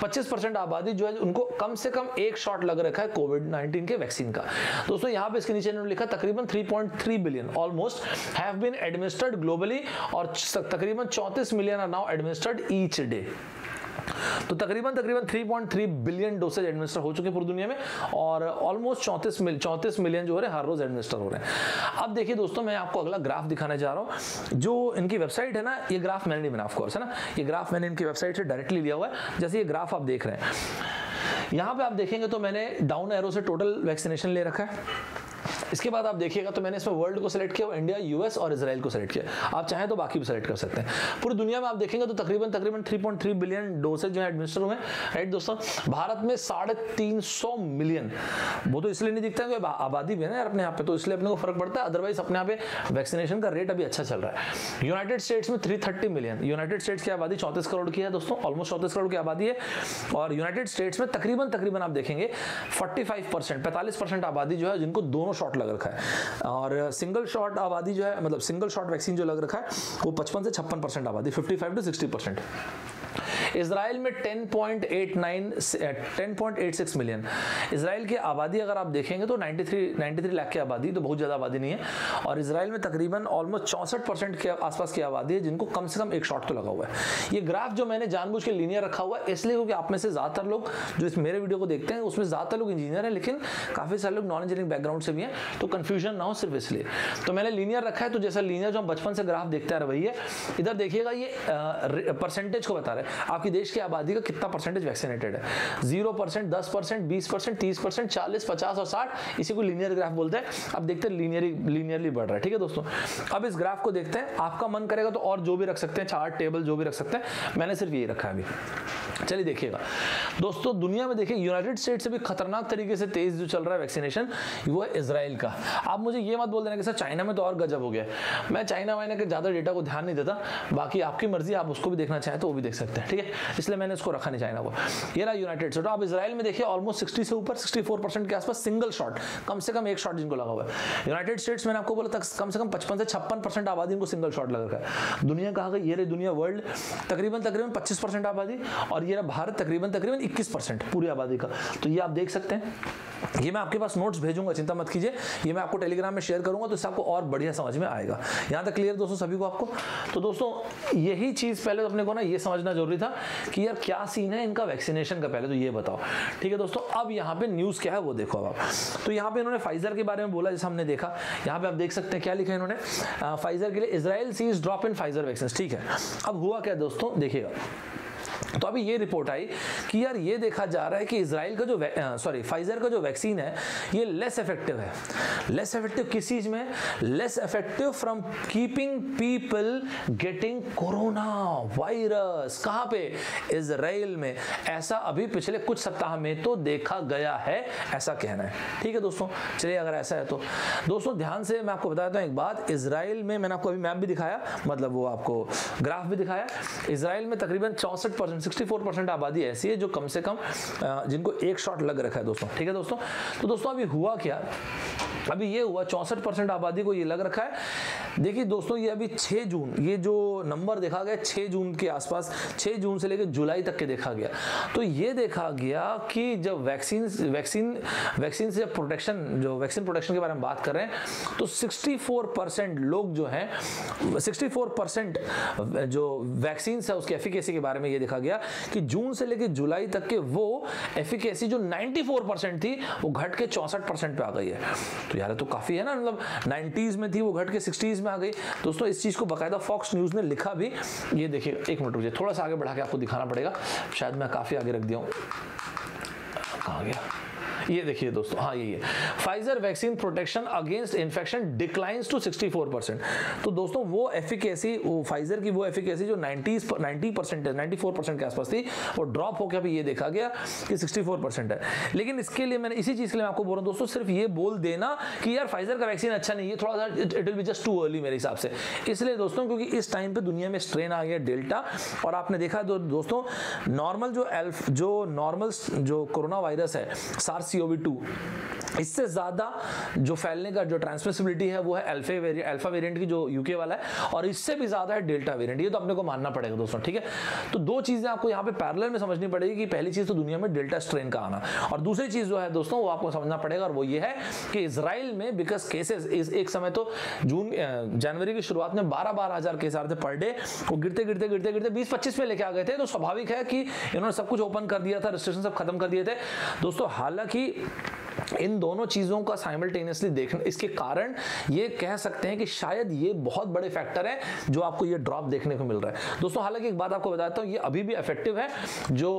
25% आबादी जो है उनको कम से कम एक शॉट लग रखा है कोविड-19 के वैक्सीन का। दोस्तों यहाँ पे इसके नीचे इन्होंने लिखा तकरीबन 3.3 billion almost have been administered globally, और तकरीबन 34 million are now administered each day. तो तकरीबन 3.3 बिलियन डोसेज एडमिनिस्टर हो चुके हैं पूरी दुनिया में, और ऑलमोस्ट 34 मिलियन जो हो रहे हैं हर रोज एडमिनिस्टर हो रहे हैं। अब देखिए दोस्तों मैं आपको अगला ग्राफ दिखाने जा रहा हूं। जो इनकी वेबसाइट है ना, ये ग्राफ मैंने नहीं बना ऑफ कोर्स, है ना, ये ग्राफ मैंने इनकी वेबसाइट से डायरेक्टली लिया हुआ है। जैसे ये ग्राफ आप देख रहे हैं, यहां पे आप देखेंगे तो मैंने डाउन एरो से टोटल वैक्सीनेशन ले रखा है। इसके बाद आप देखिएगा तो मैंने इसमें वर्ल्ड को सिलेक्ट किया, इंडिया, US और इजराइल को सिलेक्ट किया। आप चाहें तो बाकी भी सिलेक्ट कर सकते हैं। पूरी दुनिया में आप देखेंगे तो तकरीबन 3.3 बिलियन डोसेज जो है एडमिनिस्टर हुए, राइट दोस्तों। भारत में 350 मिलियन, वो तो इसलिए नहीं दिखता है आबादी भी है ना यार अपने यहाँ पे, तो इसलिए अपने को फर्क पड़ता है, अदरवाइज अपने यहाँ पे वैक्सीनेशन का रेट अभी अच्छा चल रहा है। यूनाइटेड स्टेट्स में 330 मिलियन, यूनाइटेड स्टेट्स की आबादी 34 करोड़ की है दोस्तों, ऑलमोस्ट 34 करोड़ की आबादी है। और यूनाइटेड स्टेट्स में तकरीबन आप देखेंगे 45% आबादी जो है जिनको दोनों शॉट लग रखा है, और सिंगल शॉट आबादी जो है मतलब सिंगल शॉट वैक्सीन जो लग रखा है वो 55 से 56% आबादी, 55 to 60%। इजराइल में 10.86 मिलियन इजराइल की आबादी अगर आप देखेंगे तो 93 लाख की आबादी, तो बहुत ज़्यादा आबादी नहीं है। और इजराइल में तकरीबन ऑलमोस्ट 64% के आसपास की आबादी है जिनको कम से कम एक शॉट तो लगा हुआ है। ये ग्राफ जो मैंने जानबूझ के लीनियर रखा हुआ है इसलिए क्योंकि आप में से ज़्यादातर लोग जो इस मेरे वीडियो को देखते हैं उसमें ज़्यादातर लोग इंजीनियर हैं, लेकिन काफ़ी सारे लोग नॉन इंजीनियरिंग बैकग्राउंड से भी हैं, तो कन्फ्यूजन ना हो सिर्फ इसलिए तो मैंने लीनियर रखा है। तो जैसा लीनियर जो हम बचपन से ग्राफ देखते हैं वही है। इधर देखिएगा ये परसेंटेज को बता रहे हैं आपकी देश की आबादी का कितना परसेंटेज वैक्सीनेटेड है। 0%, 10%, 20%, 30%, 40, 50 और 60, इसी को लीनियर ग्राफ बोलते हैं। अब देखते हैं लीनियरली बढ़ रहा है, ठीक है दोस्तों। अब इस ग्राफ को देखते हैं, आपका मन करेगा तो और जो भी रख सकते हैं, चार्ट टेबल जो भी रख सकते हैं, मैंने सिर्फ यही रखा है अभी, चलिए देखिएगा दोस्तों, दुनिया में देखिए यूनाइटेड स्टेट से भी खतरनाक तरीके से तेज जो चल रहा है वैक्सीनेशन, वो है इजराइल का। आप मुझे ये मत बोल देना कि सर चाइना में तो और गजब हो गया। मैं चाइना वाइना के ज़्यादा डेटा को ध्यान नहीं देता, बाकी आपकी मर्जी, आप उसको भी देखना चाहें तो वो भी देख सकते हैं, ठीक है, इसलिए मैंने इसको रखा नहीं चाइना को। ये रहा यूनाइटेड स्टेट। आप इजराइल में देखिए ऑलमोस्ट 60 से ऊपर 64% के आसपास सिंगल शॉट, कम से कम एक शॉट जिनको लगा हुआ है। यूनाइटेड स्टेट्स मैंने आपको बोला था कम से कम 55 से 56% आबादी को सिंगल शॉट लग रखा है। दुनिया कहा गई, ये रही दुनिया, वर्ल्ड तकरीबन 25% आबादी, और ये रहा भारत तकरीबन 21% पूरी आबादी का। तो ये आप देख सकते हैं, ये मैं आपके पास नोट्स भेजूंगा, चिंता मत कीजिए, ये मैं आपको टेलीग्राम में शेयर करूंगा, तो इससे आपको और बढ़िया समझ में आएगा। यहाँ तक क्लियर दोस्तों सभी को आपको? तो दोस्तों यही चीज़ पहले तो अपने को ना ये समझना जरूरी था कि यार क्या सीन है इनका वैक्सीनेशन का, पहले तो ये बताओ, ठीक है दोस्तों। अब यहाँ पे न्यूज़ क्या है वो देखो अब आप। तो यहाँ पे इन्होंने फाइजर के बारे में बोला, जैसे हमने देखा यहाँ पे आप देख सकते हैं क्या लिखा है इन्होंने, फाइजर के लिए Israel sees drop in Pfizer vaccine, ठीक है। अब हुआ क्या दोस्तों देखिएगा, तो अभी ये रिपोर्ट आई कि यार ये देखा जा रहा है कि इजराइल का जो फाइजर का जो वैक्सीन है ये लेस इफेक्टिव है। लेस इफेक्टिव किस चीज में? Less effective from keeping people getting corona virus. कहां पे? इजराइल में। ऐसा अभी पिछले कुछ सप्ताह में तो देखा गया है, ऐसा कहना है, ठीक है दोस्तों। चलिए अगर ऐसा है तो दोस्तों ध्यान से मैं आपको बताता हूं एक बात। इजराइल में मैंने आपको अभी मैप भी दिखाया, मतलब वो आपको ग्राफ भी दिखाया। इजराइल में तकरीबन 64% आबादी ऐसी है जो कम से कम जिनको एक शॉट लग रखा है दोस्तों, ठीक है दोस्तों। तो दोस्तों अभी हुआ क्या, अभी ये हुआ 64% आबादी को ये लग रखा है। देखिए दोस्तों ये अभी 6 जून, ये जो नंबर देखा गया 6 जून के आसपास, 6 जून से लेकर जुलाई तक के देखा गया। तो ये देखा गया कि जब वैक्सीन से प्रोटेक्शन, जो वैक्सीन प्रोटेक्शन के बारे में बात कर रहे हैं, तो 64% लोग जो हैं, 64% जो वैक्सीन है उसकी एफिकेसी के बारे में ये देखा गया कि जून से लेकर जुलाई तक के वो एफिकेसी जो 94% थी वो घट के 64% पे आ गई है। तो यार तो काफी है ना, मतलब 90s में थी वो घट के 60s में आ गई दोस्तों। इस चीज को बकायदा फॉक्स न्यूज ने लिखा भी, ये देखिए एक मिनट रुकिए, थोड़ा सा आगे बढ़ा के आपको दिखाना पड़ेगा, शायद मैं काफी आगे रख दिया हूं, कहां गया, ये देखिए दोस्तों, हाँ यही है, Pfizer vaccine protection against infection declines to 64%। तो दोस्तों वो एफिकेसी, वो फाइजर की वो एफिकेसी जो 90% है, 94% के आसपास थी, वो ड्रॉप होकर अभी ये देखा गया कि 64% है। लेकिन इसके लिए मैंने इसी चीज के लिए मैं आपको बोल रहा हूँ दोस्तों, सिर्फ ये बोल देना कि यार फाइजर का वैक्सीन अच्छा नहीं है, थोड़ा सा it will be just too early मेरे हिसाब से। इसलिए दोस्तों क्योंकि इस टाइम पे दुनिया में स्ट्रेन आ गया डेल्टा, और आपने देखा दोस्तों नॉर्मल जो कोरोना वायरस है SARS-CoV-2, इससे ज्यादा जो फैलने का जो ट्रांसमिसिबिलिटी है वो है अल्फा वेरिएंट की जो यूके वाला है, और इससे भी ज्यादा है डेल्टा वेरिएंट। ये तो अपने को मानना पड़ेगा दोस्तों, ठीक है। तो दो चीजें आपको यहाँ पे पैरेलल में समझनी पड़ेगी कि पहली चीज तो दुनिया में डेल्टा स्ट्रेन का आना, और दूसरी चीज जो है दोस्तों वो आपको समझना पड़ेगा, और वो ये है कि इजराइल में बिकॉज केसेस एक समय तो जनवरी की शुरुआत में 12-12 हजार केस आ रहे थे पर डे, वो गिरते 20-25 पे लेके आ गए थे। तो स्वाभाविक है कि इन्होंने सब कुछ ओपन कर दिया था, रिस्ट्रिक्शन सब खत्म कर दिए थे दोस्तों। हालांकि इन दोनों चीजों का साइमल्टेनियसली देखना, इसके कारण ये कह सकते हैं कि शायद ये बहुत बड़े फैक्टर है जो आपको ये ड्रॉप देखने को मिल रहा है दोस्तों। हालांकि एक बात आपको बताता हूं, ये अभी भी इफेक्टिव है जो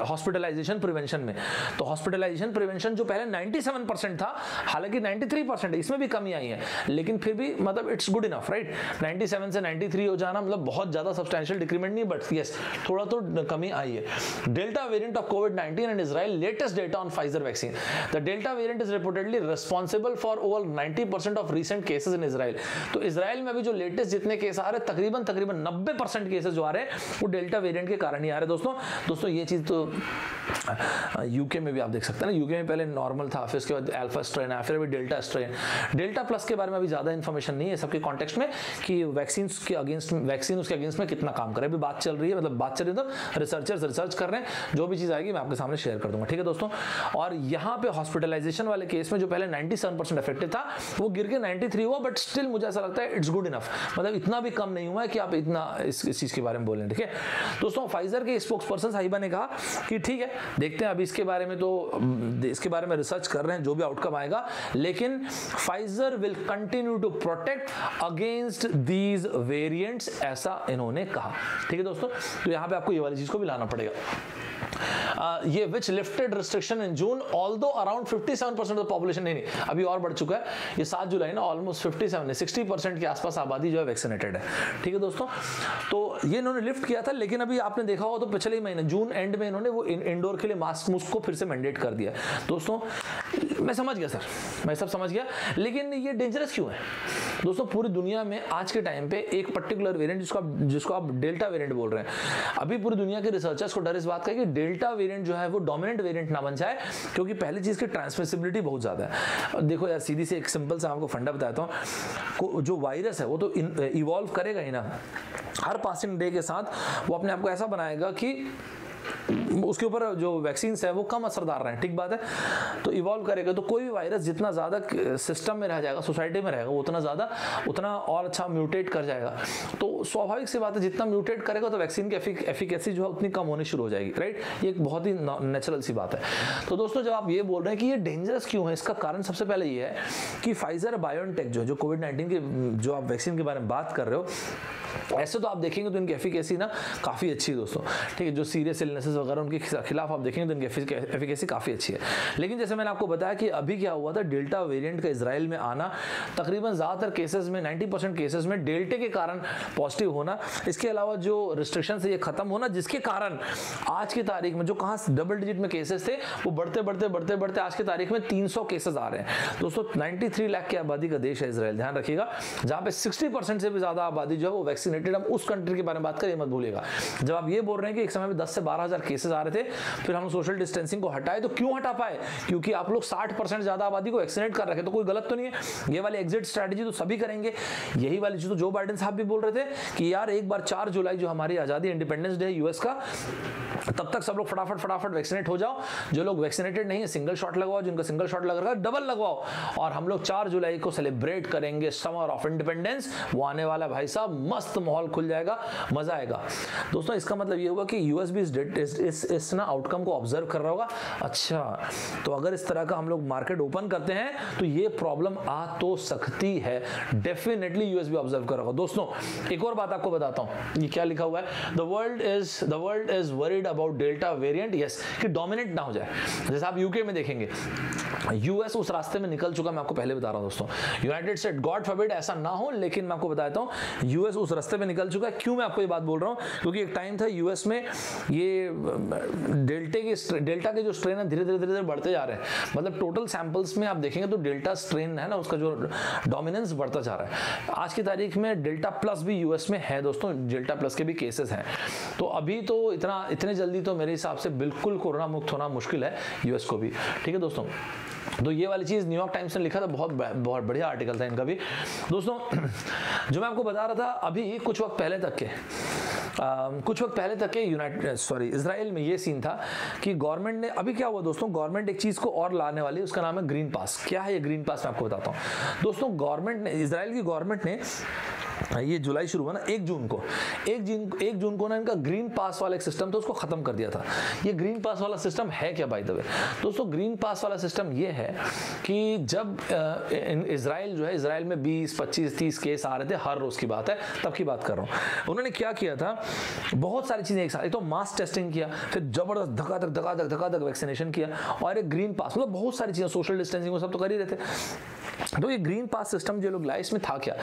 हॉस्पिटलाइजेशन प्रिवेंशन में। तो हॉस्पिटलाइजेशन प्रिवेंशन जो पहले 97% था, हालांकि 93% है, इसमें भी कमी आई है, लेकिन फिर भी मतलब इट्स गुड इनफ, राइट। 97 से 93 हो जाना मतलब बहुत ज्यादा सब्सटेंशियल डिक्रीमेंट नहीं, बट यस थोड़ा तो कमी आई है। Delta variant of covid and Israel, latest data on Pfizer vaccine, the delta variant is reportedly responsible for over 90% of recent cases in Israel. तो इजराइल में अभी जो लेटेस्ट जितने केस आ रहे हैं, तकरीबन 90% केसेस जो आ रहे हैं वो डेल्टा वेरिएंट के कारण ही आ रहे हैं दोस्तों। ये चीज तो यूके में भी आप देख सकते हैं ना, यूके में पहले नॉर्मल था, फिर उसके बाद अल्फा स्ट्रेन आया, फिर अभी डेल्टा स्ट्रेन। डेल्टा प्लस के बारे में अभी ज्यादा इंफॉर्मेशन नहीं है सबके कॉन्टेक्स्ट में कि वैक्सीन उसके अगेंस्ट में कितना काम करे, अभी बात चल रही है, मतलब बात चल रही है तो रिसर्चर्स रिसर्च कर रहे हैं, जो भी चीज आएगी मैं आपके सामने शेयर कर दूंगा, ठीक है दोस्तों। और यहाँ पे हॉस्पिटलाइजेशन वाले केस में जो पहले 97% इफेक्टिव था वो गिर के 93 हुआ, बट स्टिल मुझे ऐसा लगता है इट्स गुड इनफ, मतलब इतना भी कम नहीं हुआ है कि आप इतना इस चीज के बारे में बोलें, ठीक है दोस्तों। फाइजर के स्पोक्स पर्सन साहिबा ने कहा कि ठीक है देखते हैं अभी इसके बारे में, तो इसके बारे में रिसर्च कर रहे हैं, जो भी आउटकम आएगा, लेकिन Pfizer will continue to protect against these variants, ऐसा इन्होंने कहा, ठीक है दोस्तों। तो यहां पे आपको ये वाली चीज को भी लाना पड़ेगा। ये which lifted restriction in June although around 57% of population, नहीं अभी और बढ़ चुका है, ये 7 जुलाई ना ऑलमोस्ट 60% के आसपास आबादी जो है वैक्सीनेटेड है। ठीक है दोस्तों, तो ये इन्होंने लिफ्ट किया था, लेकिन अभी आपने देखा होगा तो पिछले महीने जून एंड में इन्होंने वो इंडोर के लिए मास्क को फिर से मैंडेट कर दिया। दोस्तों मैं समझ गया सर, मैं सब समझ गया, लेकिन ये डेंजरस क्यों है दोस्तों? पूरी दुनिया में आज के टाइम पे एक पर्टिकुलर वेरिएंट जिसको आप डेल्टा वेरिएंट बोल रहे हैं, अभी पूरी दुनिया के रिसर्चर्स को डर इस बात का कि डेल्टा वेरिएंट जो है वो डोमिनेंट वेरिएंट ना बन जाए, क्योंकि पहली चीज की ट्रांसमिसिबिलिटी बहुत ज्यादा है। देखो यार सीधी से एक सिंपल सा आपको फंडा बताता हूँ, जो वायरस है वो तो इवॉल्व करेगा ही ना, हर पासिंग डे के साथ वो अपने आप को ऐसा बनाएगा कि उसके ऊपर जो वैक्सीन है वो कम असरदार रहे, ठीक बात है, तो इवॉल्व करेगा। तो कोई भी वायरस जितना ज्यादा सिस्टम में रह जाएगा, सोसाइटी में रहेगा, उतना और अच्छा म्यूटेट कर जाएगा। तो स्वाभाविक सी बात है, जितना म्यूटेट करेगा तो वैक्सीन की एफिकेसी जो है उतनी कम होनी शुरू हो जाएगी, राइट? ये एक बहुत ही नेचुरल सी बात है। तो दोस्तों जब आप ये बोल रहे हैं कि ये डेंजरस क्यों है, इसका कारण सबसे पहले ये है कि फाइजर बायोनटेक जो कोविड-19 की जो आप वैक्सीन के बारे में बात कर रहे हो, ऐसे तो आप देखेंगे तो इनकी एफिकेसी ना काफ़ी अच्छी है दोस्तों, ठीक है। जो सीरियस इलनेसेस वगैरह उनके खिलाफ आप देखेंगे तो इनकी एफिकेसी काफ़ी अच्छी है। लेकिन जैसे मैंने आपको बताया कि अभी क्या हुआ था, डेल्टा वेरिएंट का इजराइल में आना, तकरीबन ज़्यादातर केसेस में 90% केसेस में डेल्टा के कारण पॉजिटिव होना, इसके अलावा जो रिस्ट्रिक्शन है ये खत्म होना, जिसके कारण आज की तारीख में जो कहाँ डबल डिजिट में केसेस थे वो बढ़ते आज की तारीख में 300 केसेस आ रहे हैं दोस्तों। 93 लाख की आबादी का देश है इजराइल, ध्यान रखिएगा, जहाँ पे 60% से भी ज़्यादा आबादी जो है वो वैक्सीनेटेड। हम उस कंट्री के बारे में बात करें, मत भूलिएगा। जब आप ये बोल रहे हैं कि एक समय में 10 से 12 हज़ार केसेस आ रहे थे, फिर हम सोशल डिस्टेंसिंग को हटाए, तो क्यों हटा पाए? क्योंकि आप लोग 60% ज्यादा आबादी को वैक्सीनेट कर रखे, तो कोई गलत तो नहीं है। ये वाली एग्जिट स्ट्रेटजी तो सभी करेंगे। यही वाली चीज तो जो बाइडेन साहब भी बोल रहे थे कि यार एक बार 4 जुलाई जो हमारी आजादी इंडिपेंडेंस डे यूएस का, तब तक सब लोग फटाफट वैक्सीनेट हो जाओ। जो लोग वैक्सीनेटेड नहीं है सिंगल शॉट लगवाओ, जिनका सिंगल शॉट लग रहा है डबल लगवाओ, और हम लोग 4 जुलाई को सेलिब्रेट करेंगे समर ऑफ इंडिपेंडेंस। वो आने वाला भाई साहब, मस्त माहौल खुल जाएगा, मजा आएगा दोस्तों। इसका मतलब ये हुआ कि यूएस भी इस ना आउटकम को ऑब्जर्व कर रहा होगा। अच्छा, तो अगर इस तरह का हम लोग मार्केट ओपन करते हैं तो ये प्रॉब्लम आ तो सकती है, डेफिनेटली यूएस भी ऑब्जर्व कर रहा होगा। दोस्तों एक और बात आपको बताता हूं, ये क्या लिखा हुआ है, the world is worried about delta variant, yes, कि डोमिनेट ना हो जाए। जैसे आप यूके में देखेंगे, यूएस उस रास्ते में निकल चुका, मैं आपको पहले बता रहा हूं दोस्तों। यूनाइटेड स्टेट, गॉड फॉरबिड ऐसा ना हो, लेकिन मैं आपको बताता हूं यूएस उस रास्ते में निकल चुका है। क्यों मैं आपको ये बात बोल रहा हूं? क्योंकि एक टाइम था यूएस में ये डेल्टा के जो स्ट्रेन है धीरे धीरे बढ़ते जा रहे हैं। मतलब टोटल सैंपल्स में आप देखेंगे तो डेल्टा स्ट्रेन है ना, उसका जो डोमिनेंस बढ़ता जा रहा है। आज की तारीख में डेल्टा प्लस भी यूएस में है दोस्तों, डेल्टा प्लस के भी केसेस हैं। तो अभी तो इतने जल्दी तो मेरे हिसाब से बिल्कुल कोरोना मुक्त होना मुश्किल है यूएस को भी, ठीक है दोस्तों। तो ये वाली चीज़ न्यूयॉर्क टाइम्स ने लिखा था, बहुत बढ़िया आर्टिकल था इनका भी दोस्तों। जो मैं आपको बता रहा था, अभी कुछ वक्त पहले तक के इजराइल में ये सीन था कि गवर्नमेंट ने, अभी क्या हुआ दोस्तों, गवर्नमेंट एक चीज़ को और लाने वाली है, उसका नाम है ग्रीन पास। क्या है ये ग्रीन पास, मैं आपको बताता हूँ दोस्तों। गवर्नमेंट ने, इजराइल की गवर्नमेंट ने, ये जुलाई शुरू हुआ ना, 1 जून को ना इनका ग्रीन पास वाला एक सिस्टम था, उसको खत्म कर दिया था। ये ग्रीन पास वाला सिस्टम है क्या बाय द वे दोस्तों? ग्रीन पास वाला सिस्टम ये है कि जब इजराइल जो है, इजराइल में 20, 25, 30 केस आ रहे थे हर रोज की बात है, तब की बात कर रहा हूँ। उन्होंने क्या किया था, बहुत सारी चीजें एक साथ, एक तो मास टेस्टिंग किया, फिर जबरदस्त धकाधक वैक्सीनेशन किया, और एक ग्रीन पास, मतलब बहुत सारी चीजें, सोशल डिस्टेंसिंग वो सब तो कर ही रहे थे। तो ये ग्रीन पास सिस्टम जो लोग लाए, इसमें था क्या?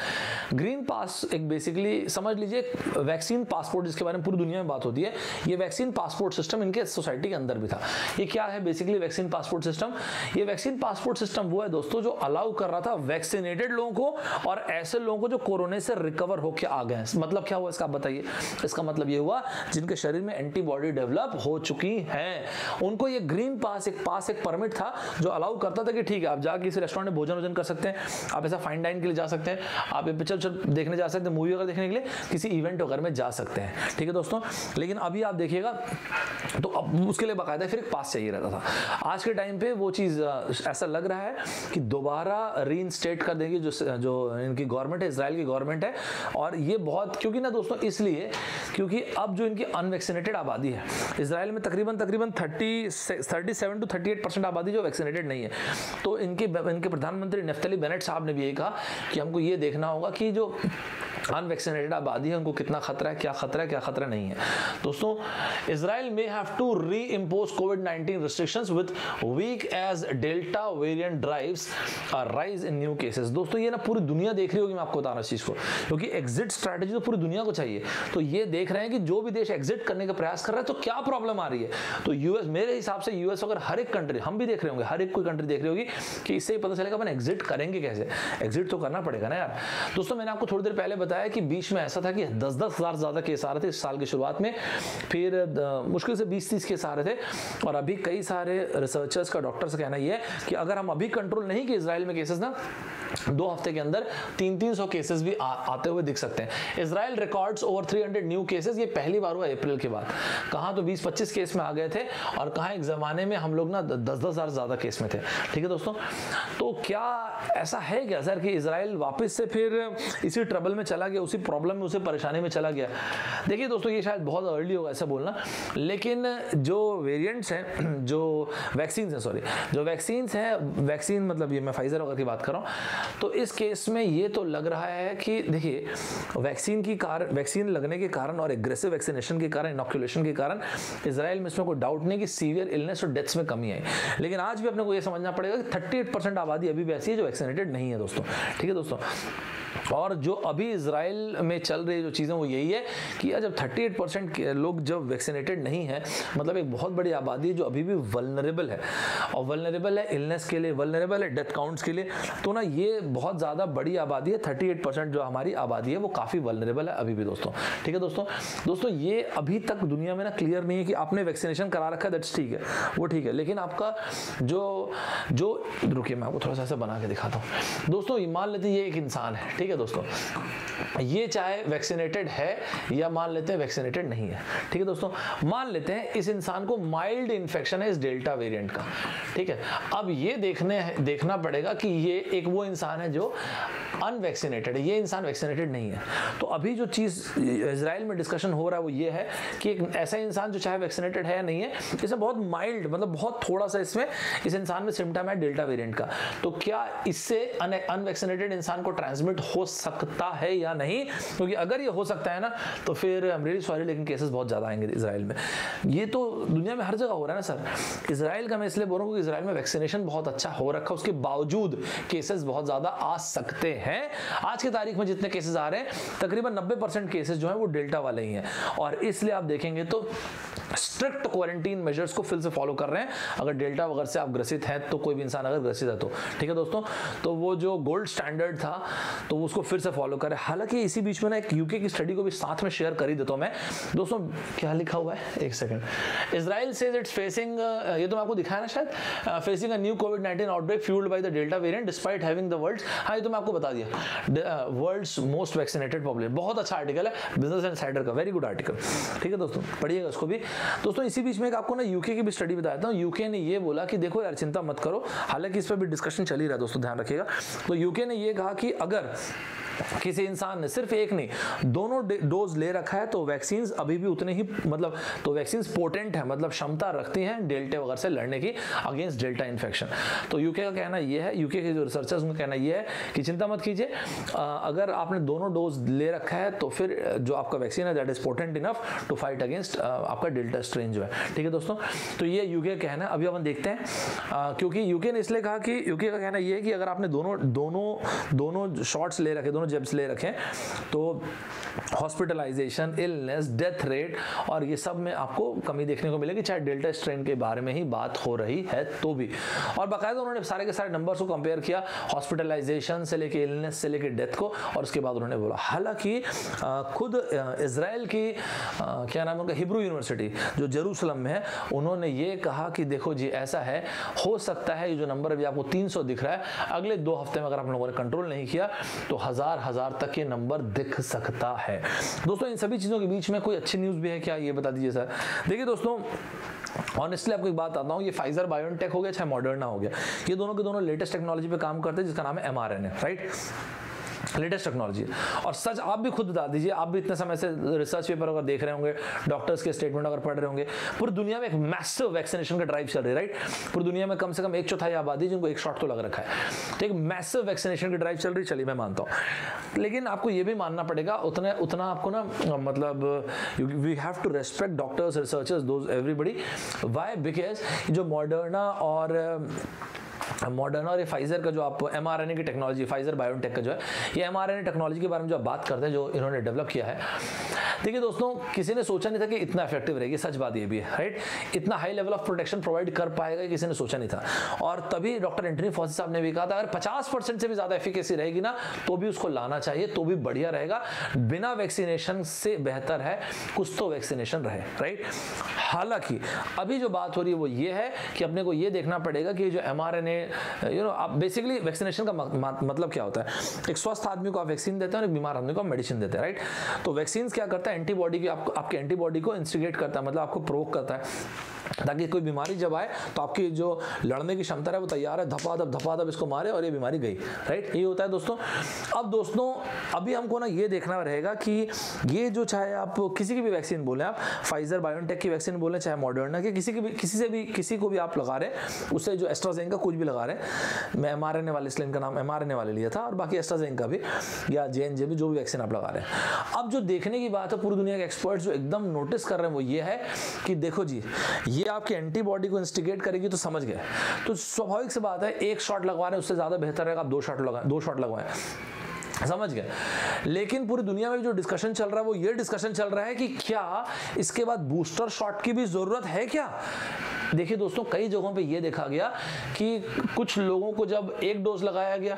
ग्रीन पास एक बेसिकली समझ लीजिए वैक्सीन पासपोर्ट, जिसके बारे में पूरी दुनिया में बात होती है। ये वैक्सीन पासपोर्ट सिस्टम इनके सोसाइटी के अंदर भी था। ये क्या है बेसिकली वैक्सीन पासपोर्ट सिस्टम? ये वैक्सीन पासपोर्ट सिस्टम वो है दोस्तों जो अलाउ कर रहा था वैक्सीनेटेड लोगों को और ऐसे लोगों को जो कोरोना से रिकवर होकर आ गए। मतलब क्या हुआ इसका, आप बताइए। इसका मतलब ये हुआ जिनके शरीर में एंटीबॉडी डेवलप हो चुकी है, उनको ये ग्रीन पास एक परमिट था जो अलाउ करता था कि ठीक है आप जाके किसी रेस्टोरेंट में भोजन कर सकते हैं, आप ऐसा फाइन डाइन के लिए जा सकते हैं, आप पिक्चर देखने जा सकते हैं, मूवी वगैरह देखने के लिए किसी इवेंट वगैरह में जा सकते हैं, ठीक है दोस्तों। लेकिन अभी आप देखिएगा तो अब उसके लिए बाकायदा फिर एक पास चाहिए रहता था। आज के टाइम पे वो चीज़ ऐसा लग रहा है कि दोबारा रीइंस्टेट कर देंगे जो इनकी गवर्नमेंट है, इजराइल की गवर्नमेंट है। और ये बहुत, क्योंकि ना दोस्तों इसलिए क्योंकि अब जो इनकी अनवैक्सीनेटेड आबादी है इजराइल में, तकरीबन 37 to 38% आबादी जो वैक्सीनेटेड नहीं है। तो इनके प्रधानमंत्री नेफ्तली बेनेट साहब ने भी यही कहा कि हमको ये देखना होगा कि जो अनवैक्सीनेटेड आबादी है उनको कितना खतरा है, क्या खतरा है, क्या खतरा नहीं है। दोस्तों, इजराइल में हैव टू री इम्पोज कोविड-19 restrictions with week as delta variant drives a rise in new cases. दोस्तों, ये ना पूरी दुनिया देख रही होगी, मैं आपको बता रहा हूं इस चीज को, क्योंकि एग्जिट स्ट्रैटेजी तो पूरी दुनिया को चाहिए। तो ये देख रहे हैं कि जो भी देश एग्जिट करने का प्रयास कर रहा है तो क्या प्रॉब्लम आ रही है। तो यूएस, मेरे हिसाब से यूएस अगर हर एक कंट्री, हम भी देख रहे होंगे, हर एक कोई कंट्री देख रही होगी कि इससे ही पता चलेगा अपन एग्जिट करेंगे कैसे। एग्जिट तो करना पड़ेगा ना यार। दोस्तों, मैंने आपको थोड़ी देर पहले बताया कि बीच में ऐसा था कि 10-10 हज़ार ज्यादा केस आ रहे थे इस साल की शुरुआत में, फिर मुश्किल से 20-30 केस आ रहे थे, और अभी कई सारे रिसर्चर्स का, डॉक्टर्स का कहना यह है कि अगर हम अभी कंट्रोल नहीं किए इजराइल में केसेस ना, 2 हफ्ते के अंदर 300-300 केसेस भी आते हुए दिख सकते हैं। Israel records over 300 new cases, ये पहली बार हुआ अप्रैल के बाद। कहाँ तो 20-25 केस में आ गए थे, और कहाँ एक जमाने में हम लोग ना 10-10 हज़ार ज्यादा केस में थे। ठीक है दोस्तों, तो क्या ऐसा है क्या सर कि इजराइल वापस से फिर इसी ट्रबल में चला गया, उसी प्रॉब्लम में, उसी परेशानी में चला गया? देखिए दोस्तों, ये शायद बहुत अर्ली होगा ऐसा बोलना, लेकिन जो वेरिएंट्स हैं, जो वैक्सीन है, सॉरी, जो वैक्सीन है, वैक्सीन मतलब ये मैं फाइजर वगैरह की बात कर रहा हूँ, तो इस केस में ये तो लग रहा है कि देखिए वैक्सीन लगने के कारण और एग्रेसिव वैक्सीनेशन के कारण, इनॉक्यूलेशन के कारण इजराइल में इसमें कोई डाउट नहीं कि सीवियर इलनेस और डेथ्स में कमी आई। लेकिन आज भी अपने को ये समझना पड़ेगा कि 38% आबादी अभी भी ऐसी है जो वैक्सीनेटेड नहीं है दोस्तों। ठीक है दोस्तों, और जो अभी इजराइल में चल रही जो चीज़ें वो यही है कि यार जब 38% लोग जब वैक्सीनेटेड नहीं है, मतलब एक बहुत बड़ी आबादी है जो अभी भी वल्नरेबल है, और वल्नरेबल है इलनेस के लिए, वल्नरेबल है डेथ काउंट्स के लिए। तो ना ये बहुत ज़्यादा बड़ी आबादी है, 38% जो हमारी आबादी है वो काफ़ी वल्नरेबल है अभी भी दोस्तों। ठीक है दोस्तों, ये अभी तक दुनिया में ना क्लियर नहीं है कि आपने वैक्सीनेशन करा रखा है, दैट्स ठीक है, वो ठीक है, लेकिन आपका जो रुकिए मैं आपको थोड़ा सा ऐसा बना के दिखाता हूँ दोस्तों। मान लेते हैं ये एक इंसान है, ठीक है दोस्तों, ये चाहे वैक्सीनेटेड है या मान लेते हैं वैक्सीनेटेड नहीं है। ठीक है दोस्तों, मान लेते हैं इस इंसान को माइल्ड इन्फेक्शन है इस डेल्टा वेरिएंट का। ठीक है, अब ये देखना पड़ेगा कि ये एक वो इंसान है जो अनवैक्सीनेटेड है, ये इंसान वैक्सीनेटेड नहीं है। तो अभी जो चीज इजराइल में डिस्कशन हो रहा है वो ये है कि एक ऐसा इंसान जो चाहे वैक्सीनेटेड है या नहीं है, इसमें बहुत माइल्ड, मतलब बहुत थोड़ा सा इसमें इस इंसान में सिम्टम है डेल्टा वेरिएंट का, तो क्या इससे अनवैक्सीनेटेड इंसान को ट्रांसमिट हो सकता है या नहीं? क्योंकि अगर ये हो सकता है ना, तो फिर आई एम रियली सॉरी, लेकिन केसेस बहुत ज्यादा आएंगे इजराइल में। ये तो दुनिया में हर जगह हो रहा है ना सर। इजराइल का मैं इसलिए बोल रहा हूँ कि इजराइल में वैक्सीनेशन बहुत अच्छा हो रखा, उसके बावजूद केसेस बहुत ज्यादा आ सकते हैं। आज की तारीख में जितने केसेस आ रहे हैं, तकरीबन 90% केसेस जो है वो डेल्टा वाले ही हैं, और इसलिए आप देखेंगे तो स्ट्रिक्ट क्वारंटीन मेजर्स को फिर से फॉलो कर रहे हैं। अगर डेल्टा वगैरह से आप ग्रसित हैं, तो कोई भी इंसान अगर ग्रसित है तो ठीक है दोस्तों, तो वो जो गोल्ड स्टैंडर्ड था तो उसको फिर से फॉलो करें। हालांकि इसी बीच में ना एक यूके की स्टडी को भी साथ में शेयर कर ही देता हूं मैं दोस्तों। क्या लिखा हुआ है, एक second. Israel says it's facing, ये तो मैं आपको दिखाया ना शायद, फेसिंग अ न्यू कोविड-19 outbreak fuelled by the delta variant despite having the world's, हाँ ये तो मैं आपको बता दिया, वर्ल्ड्स मोस्ट वैक्सीनेटेड पॉपुलेशन। बहुत अच्छा आर्टिकल है बिजनेस इनसाइडर का, वेरी गुड आर्टिकल। ठीक है दोस्तों, पढ़िएगा उसको भी दोस्तों। इसी बीच में एक आपको ना यूके की भी स्टडी बताता हूँ। यूके ने ये बोला कि देखो यार चिंता मत करो, हालांकि इस पर भी डिस्कशन चल ही रहा है दोस्तों, ध्यान रखिएगा। तो यूके ने ये कहा कि अगर किसी इंसान ने सिर्फ एक नहीं दोनों डोज ले रखा है तो वैक्सीन अभी भी उतने ही, मतलब तो वैक्सीन पोटेंट है, मतलब क्षमता रखती हैं डेल्टा वगैरह से लड़ने की अगेंस्ट डेल्टा इन्फेक्शन। तो यूके का कहना यह है, यूके के जो रिसर्चर्स उनका कहना यह है कि चिंता मत कीजिए, अगर आपने दोनों डोज ले रखा है तो फिर जो आपका वैक्सीन है that is potent enough to fight against आपका डेल्टा स्ट्रेन जो है। ठीक है दोस्तों, तो ये यूके का कहना है। अभी अपन देखते हैं, क्योंकि यूके ने इसलिए कहा कि यूके का कहना यह है कि अगर आपने दोनों शॉट्स ले रखे, दोनों जेब्स ले रखें, तो हॉस्पिटलाइजेशन, इलनेस, डेथ रेट और ये सब में आपको कमी देखने को मिलेगी, चाहे डेल्टा स्ट्रेन के बारे में ही बात हो रही है तो भी। और बाकायदा उन्होंने सारे के सारे नंबर्स को कंपेयर किया, हॉस्पिटलाइजेशन से लेके इलनेस से लेके डेथ को, और उसके बाद उन्होंने बोला। हालांकि खुद इजराइल की क्या नाम है उनका, हिब्रू यूनिवर्सिटी जो जेरूसलम में है, उन्होंने ये कहा कि देखो जी ऐसा है, हो सकता है ये जो नंबर अभी आपको 300 दिख रहा है, अगले 2 हफ्ते में अगर आप लोगों ने कंट्रोल नहीं किया तो हजार तक ये नंबर दिख सकता है। दोस्तों इन सभी चीजों के बीच में कोई अच्छी न्यूज भी है क्या, ये बता दीजिए सर। देखिए दोस्तों, ऑनेस्टली आपको एक बात बताता हूँ, ये फाइजर बायोनटेक हो गया चाहे मॉडर्ना हो गया, ये दोनों के दोनों लेटेस्ट टेक्नोलॉजी पे काम करते हैं जिसका नाम है mRNA, राइट। Latest technology. और सच आप भी खुद बता दीजिए, आप भी इतने समय से रिसर्च पेपर अगर देख रहे होंगे, डॉक्टर्स के स्टेटमेंट अगर पढ़ रहे होंगे, पूरी दुनिया में एक मैसिव वैक्सीनेशन का ड्राइव चल रही है, राइट। पूरी दुनिया में कम से कम 1/4 आबादी जिनको एक शॉट तो लग रखा है, तो एक मैसिव वैक्सीनेशन की ड्राइव चल रही, चलिए मैं मानता हूँ। लेकिन आपको ये भी मानना पड़ेगा उतना आपको ना, मतलब we have to respect doctors, researchers, those everybody. Why? Because जो मॉडर्ना और ये फाइजर का जो आप mRNA की टेक्नोलॉजी, फाइजर बायोटेक का जो है, ये mRNA टेक्नोलॉजी के बारे में जो आप बात करते हैं, जो इन्होंने डेवलप किया है, देखिए दोस्तों, किसी ने सोचा नहीं था कि इतना इफेक्टिव रहेगी। सच बात ये भी है, राइट। इतना high level of protection provide कर पाएगा, किसी ने सोचा नहीं था। और तभी डॉक्टर एंटनी फॉसी साहब ने भी कहा था, अगर 50% से भी ज्यादा एफिकेसी रहेगी ना, तो भी उसको लाना चाहिए, तो भी बढ़िया रहेगा। बिना वैक्सीनेशन से बेहतर है कुछ तो वैक्सीनेशन रहे, राइट। हालांकि अभी जो बात हो रही है वो ये है कि अपने को ये देखना पड़ेगा कि जो mRNA, आप बेसिकली वैक्सीनेशन का मतलब क्या होता है? एक स्वस्थ आदमी को आप वैक्सीन देते हैं और एक बीमार आदमी को आप मेडिसिन देते हैं, राइट। तो वैक्सीन क्या करता है? एंटीबॉडी की आपके एंटीबॉडी को इंस्टिगेट करता है, मतलब आपको प्रोवोक करता है, ताकि कोई बीमारी जब आए तो आपकी जो लड़ने की क्षमता है वो तैयार है, धपाधप इसको मारे और ये बीमारी गई, राइट। ये होता है दोस्तों। अब दोस्तों, अभी हमको ना ये देखना रहेगा कि ये जो, चाहे आप किसी की भी वैक्सीन बोले, आप फाइजर बायोटेक की वैक्सीन बोले, चाहे मॉडर्ना की, किसी को भी आप लगा रहे, उससे जो एस्ट्राजेनेका कुछ भी लगा रहे, मैं mRNA वाले, इसलिए इनका नाम mRNA वाले लिया था, और बाकी एस्ट्राजेनेका भी या J&J भी, जो भी वैक्सीन आप लगा रहे हैं। अब जो देखने की बात है, पूरी दुनिया के एक्सपर्ट्स जो एकदम नोटिस कर रहे हैं वो ये है कि देखो जी, ये आपकी एंटीबॉडी को इंस्टिगेट करेगी, तो समझ गए। तो स्वाभाविक सी बात है, एक शॉट लगवा रहे हैं, उससे ज्यादा बेहतर रहेगा आप 2 शॉट लगवाएं, समझ गए। लेकिन पूरी दुनिया में जो डिस्कशन चल रहा है वो ये डिस्कशन चल रहा है कि क्या इसके बाद बूस्टर शॉट की भी जरूरत है क्या? देखिए दोस्तों, कई जगहों पे ये देखा गया कि कुछ लोगों को जब एक डोज लगाया गया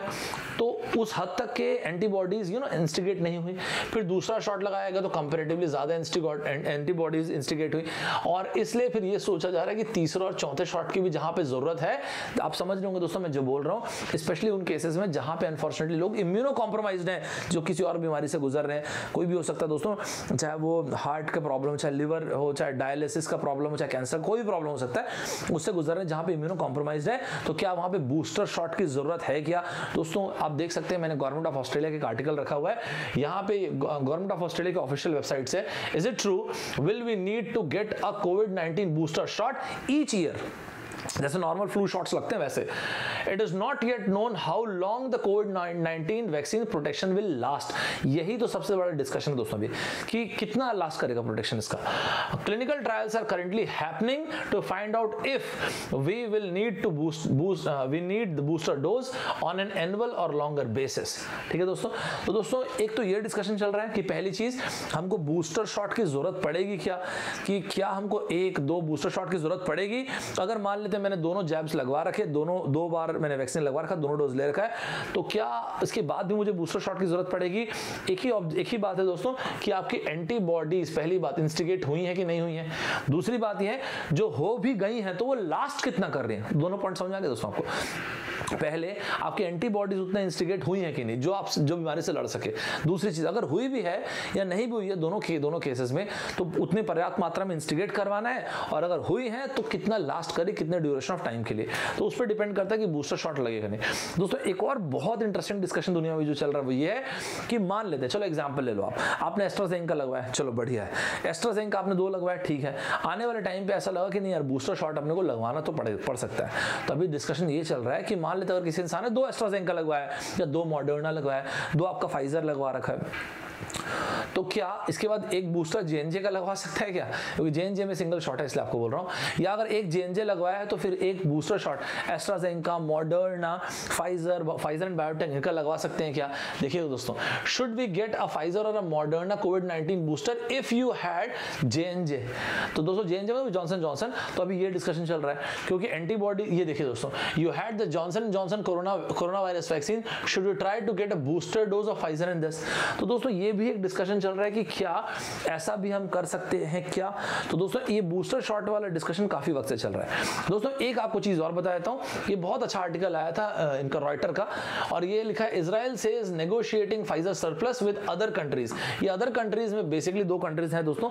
तो उस हद तक के एंटीबॉडीज इंस्टिगेट नहीं हुई, फिर दूसरा शॉट लगाया गया तो कंपैरेटिवली ज्यादा एंटीबॉडीज इंस्टिगेट हुई, और इसलिए फिर ये सोचा जा रहा है कि तीसरा और चौथे शॉट की भी जहां पे जरूरत है। आप समझ रहे होंगे दोस्तों मैं जो बोल रहा हूं, स्पेशली उन केसेस में जहां पे अनफॉर्चुनेटली लोग इम्यूनो कॉम्प्रोमाइज्ड हैं, जो किसी और बीमारी से गुजर रहे हैं, कोई भी हो सकता है दोस्तों, चाहे वो हार्ट का प्रॉब्लम हो, चाहे लिवर हो, चाहे डायलिसिस का प्रॉब्लम हो, चाहे कैंसर, कोई भी प्रॉब्लम हो सकता है, उससे गुजर रहे हैं जहां पे इम्यूनो कॉम्प्रोमाइज्ड है। तो क्या वहां पे बूस्टर शॉट की जरूरत है क्या? दोस्तों आप देख सकते हैं, मैंने गवर्नमेंट ऑफ ऑस्ट्रेलिया के एक आर्टिकल रखा हुआ है, यहाँ पे गवर्नमेंट ऑफ ऑस्ट्रेलिया के ऑफिशियल वेबसाइट से, is it true, will we need to get a कोविड-19 बूस्टर शॉट ईच ईयर? जैसे नॉर्मल फ्लू शॉट्स लगते हैं वैसे। It is not yet known how long the कोविड-19 वैक्सीन प्रोटेक्शन विल लास्ट। यही तो सबसे बड़ा डिस्कशन है दोस्तों अभी, कि कितना लास्ट करेगा प्रोटेक्शन इसका। Clinical trials are currently happening to find out if we will need to we need the booster dose on an annual और लॉन्गर बेसिस। ठीक है दोस्तों। तो दोस्तों एक तो ये डिस्कशन चल रहा है कि पहली चीज, हमको बूस्टर शॉट की जरूरत पड़ेगी क्या, कि क्या हमको 1-2 बूस्टर शॉट की जरूरत पड़ेगी? अगर मान लेते हैं मैंने दोनों जैब्स लगवा रखे, दोनों 2 बार मैंने वैक्सीन लगवा रखा, दोनों डोज ले रखा है, तो क्या इसके बाद भी मुझे बूस्टर शॉट की जरूरत पड़ेगी? एक ही बात है दोस्तों कि आपकी एंटीबॉडीज, पहली बात, इंस्टिगेट हुई है कि नहीं हुई है। दूसरी बात यह है जो हो भी गई हैं तो वो लास्ट कितना कर रही हैं। दोनों पॉइंट समझ आ गए दोस्तों आपको? पहले आपकी एंटीबॉडीज उतना इंस्टिगेट हुई है कि नहीं जो बीमारी से लड़ सके। दूसरी चीज, अगर हुई भी है या नहीं भी हुई है, दोनों केसेस में, तो उतनी पर्याप्त मात्रा में इंस्टिगेट करवाना है, और अगर हुई है तो कितना लास्ट करे, कितने ड्यूरेशन ऑफ टाइम के लिए, तो उस पर डिपेंड करता है कि बूस्टर शॉट लगेगा नहीं। दोस्तों एक और बहुत इंटरेस्टिंग डिस्कशन दुनिया में जो चल रहा है वो ये है कि मान लेते हैं, चलो एग्जांपल ले लो, आपने एस्ट्राजेनेका लगवाया, चलो बढ़िया है, एस्ट्राजेनेका आपने 2 लगवाया, ठीक है। आने वाले टाइम पे ऐसा लगा कि नहीं यार बूस्टर शॉट अपने को लगवाना तो पड़ सकता है, तो अभी डिस्कशन ये चल रहा है कि मान लेते अगर किसी इंसान ने 2 एस्ट्राजेनेका लगवाया या 2 मॉडर्ना लगवाया, 2 आपका फाइजर लगवा रखा है, तो क्या इसके बाद एक बूस्टर J&J का लगवा सकता है क्या? क्योंकि J&J में सिंगल शॉट है इसलिए आपको बोल रहा हूं। या अगर एक J&J लगवाया है तो फिर एक booster shot AstraZeneca, Moderna, Pfizer and biotech इनका लगवा सकते हैं क्या? देखिए दोस्तों, should we get a Pfizer और अ मॉडर्ना कोविड-19 booster if you had J&J? तो दोस्तों J&J में जॉनसन, तो अभी ये डिस्कशन चल रहा है, क्योंकि एंटीबॉडी, ये देखिए दोस्तों, you had the Johnson corona virus vaccine, should you try to get a booster dose of Pfizer and this? तो दोस्तों ये भी एक डिस्कशन चल रहा है कि क्या ऐसा भी हम कर सकते हैं क्या? तो दोस्तों ये बूस्टर शॉट वाला डिस्कशन काफी वक्त से चल रहा है। दोस्तों एक आपको चीज और बता देता हूं, ये बहुत अच्छा आर्टिकल आया था इनका रॉयटर का, और ये लिखा है Israel says negotiating Pfizer surplus with other countries. ये अदर कंट्रीज में बेसिकली 2 कंट्रीज हैं दोस्तों,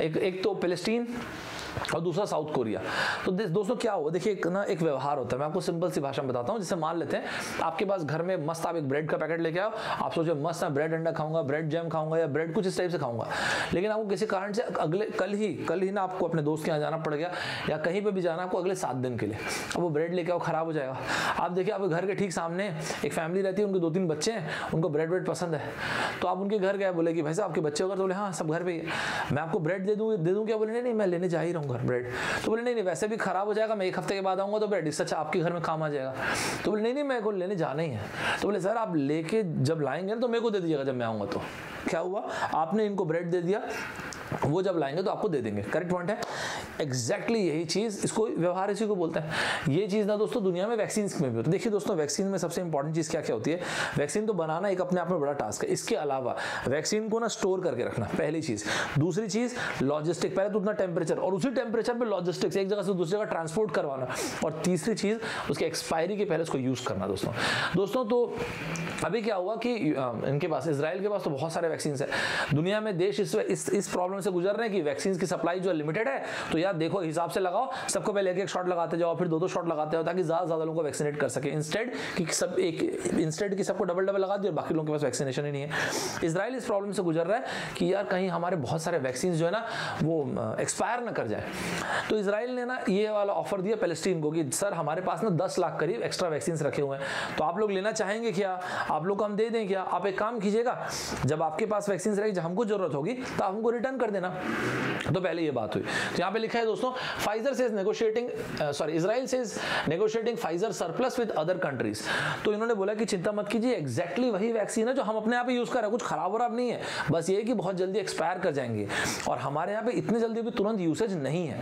एक तो पैलेस्टीन और दूसरा साउथ कोरिया। तो दोस्तों क्या हुआ, देखिए एक व्यवहार होता है, मैं आपको सिंपल सी भाषा में बताता हूँ। जैसे मान लेते हैं आपके पास घर में मस्त आप एक ब्रेड का पैकेट लेके आओ, आप सोचो मस्त मैं ब्रेड अंडा खाऊंगा, ब्रेड जैम खाऊंगा या ब्रेड कुछ इस टाइप से खाऊंगा, लेकिन आपको किसी कारण से अगले कल ही ना आपको अपने दोस्त के यहाँ जाना पड़ गया या कहीं पर भी जाना आपको अगले 7 दिन के लिए। अब वो ब्रेड लेके आओ, खराब हो जाएगा। आप देखिए आपके घर के ठीक सामने एक फैमिली रहती है, उनके 2-3 बच्चे हैं, उनको ब्रेड पसंद है, तो आप उनके घर गए, बोले कि भाई साहब आपके बच्चे होगा, तो बोले हाँ सब घर पे ही है, मैं आपको ब्रेड दे दूँ क्या? बोले नहीं मैं लेने जा ही रहा हूँ घर ब्रेड। तो बोले नहीं वैसे भी खराब हो जाएगा, मैं 1 हफ्ते के बाद आऊंगा तो ब्रेड इससे अच्छा आपके घर में काम आ जाएगा। तो बोले नहीं मेरे को लेने जाना ही है। तो बोले सर आप लेके जब लाएंगे तो मेरे को दे दीजिएगा जब मैं आऊंगा। तो क्या हुआ, आपने इनको ब्रेड दे दिया, वो जब लाएंगे तो आपको दे देंगे। करेक्ट पॉइंट है, एग्जैक्टली यही चीज, इसको व्यवहार इसी को बोलते हैं। ये चीज ना दोस्तों दुनिया में वैक्सीन में भी होती है। देखिए दोस्तों वैक्सीन में सबसे इंपॉर्टेंट चीज क्या क्या होती है, वैक्सीन तो बनाना एक अपने आप में बड़ा टास्क है, इसके अलावा वैक्सीन को ना स्टोर करके रखना पहली चीज। दूसरी चीज लॉजिस्टिक, पहले तो उतना टेम्परेचर और उसी टेम्परेचर पे लॉजिस्टिक्स एक जगह से दूसरी जगह ट्रांसपोर्ट करवाना, और तीसरी चीज उसके एक्सपायरी के पहले उसको यूज करना। दोस्तों तो अभी क्या हुआ कि इनके पास, इजराइल के पास तो बहुत सारे वैक्सीन है। दुनिया में देश इस प्रॉब्लम से गुजर रहे हैं कि वैक्सीन की सप्लाई जो लिमिटेड है, तो यार देखो हिसाब से लगाओ, सबको पहले एक शॉट लगाते जाओ, फिर 2-2 शॉट लगाते हो, ताकि ज्यादा लोगों को वैक्सीनेट कर सके, इंस्टेड की सबको डबल लगाती है और बाकी लोगों के पास वैक्सीनेशन ही नहीं है। इजराइल इस प्रॉब्लम से गुजर रहा है कि यार कहीं हमारे बहुत सारे वैक्सीन जो है ना वो एक्सपायर ना कर जाए। तो इजराइल ने ना ये वाला ऑफर दिया पैलेस्टीन को कि सर हमारे पास ना 10 लाख करीब एक्स्ट्रा वैक्सीन रखे हुए हैं, तो आप लोग लेना चाहेंगे क्या, आप लोग को हम दे दें क्या? आप एक काम कीजिएगा, जब आपके पास वैक्सीन रहेगी, जब हमको जरूरत होगी तो आप हमको रिटर्न कर देना। तो पहले ये बात हुई। तो यहाँ पे लिखा है दोस्तों, Pfizer says negotiating, Israel says negotiating Pfizer surplus with other countries. तो इन्होंने बोला कि चिंता मत कीजिए, एग्जैक्टली वही वैक्सीन है जो हम अपने यहाँ पे यूज कर रहे हैं, कुछ खराब हो रहा नहीं है, बस ये है कि बहुत जल्दी एक्सपायर कर जाएंगे और हमारे यहाँ पे इतने जल्दी भी तुरंत यूसेज नहीं है।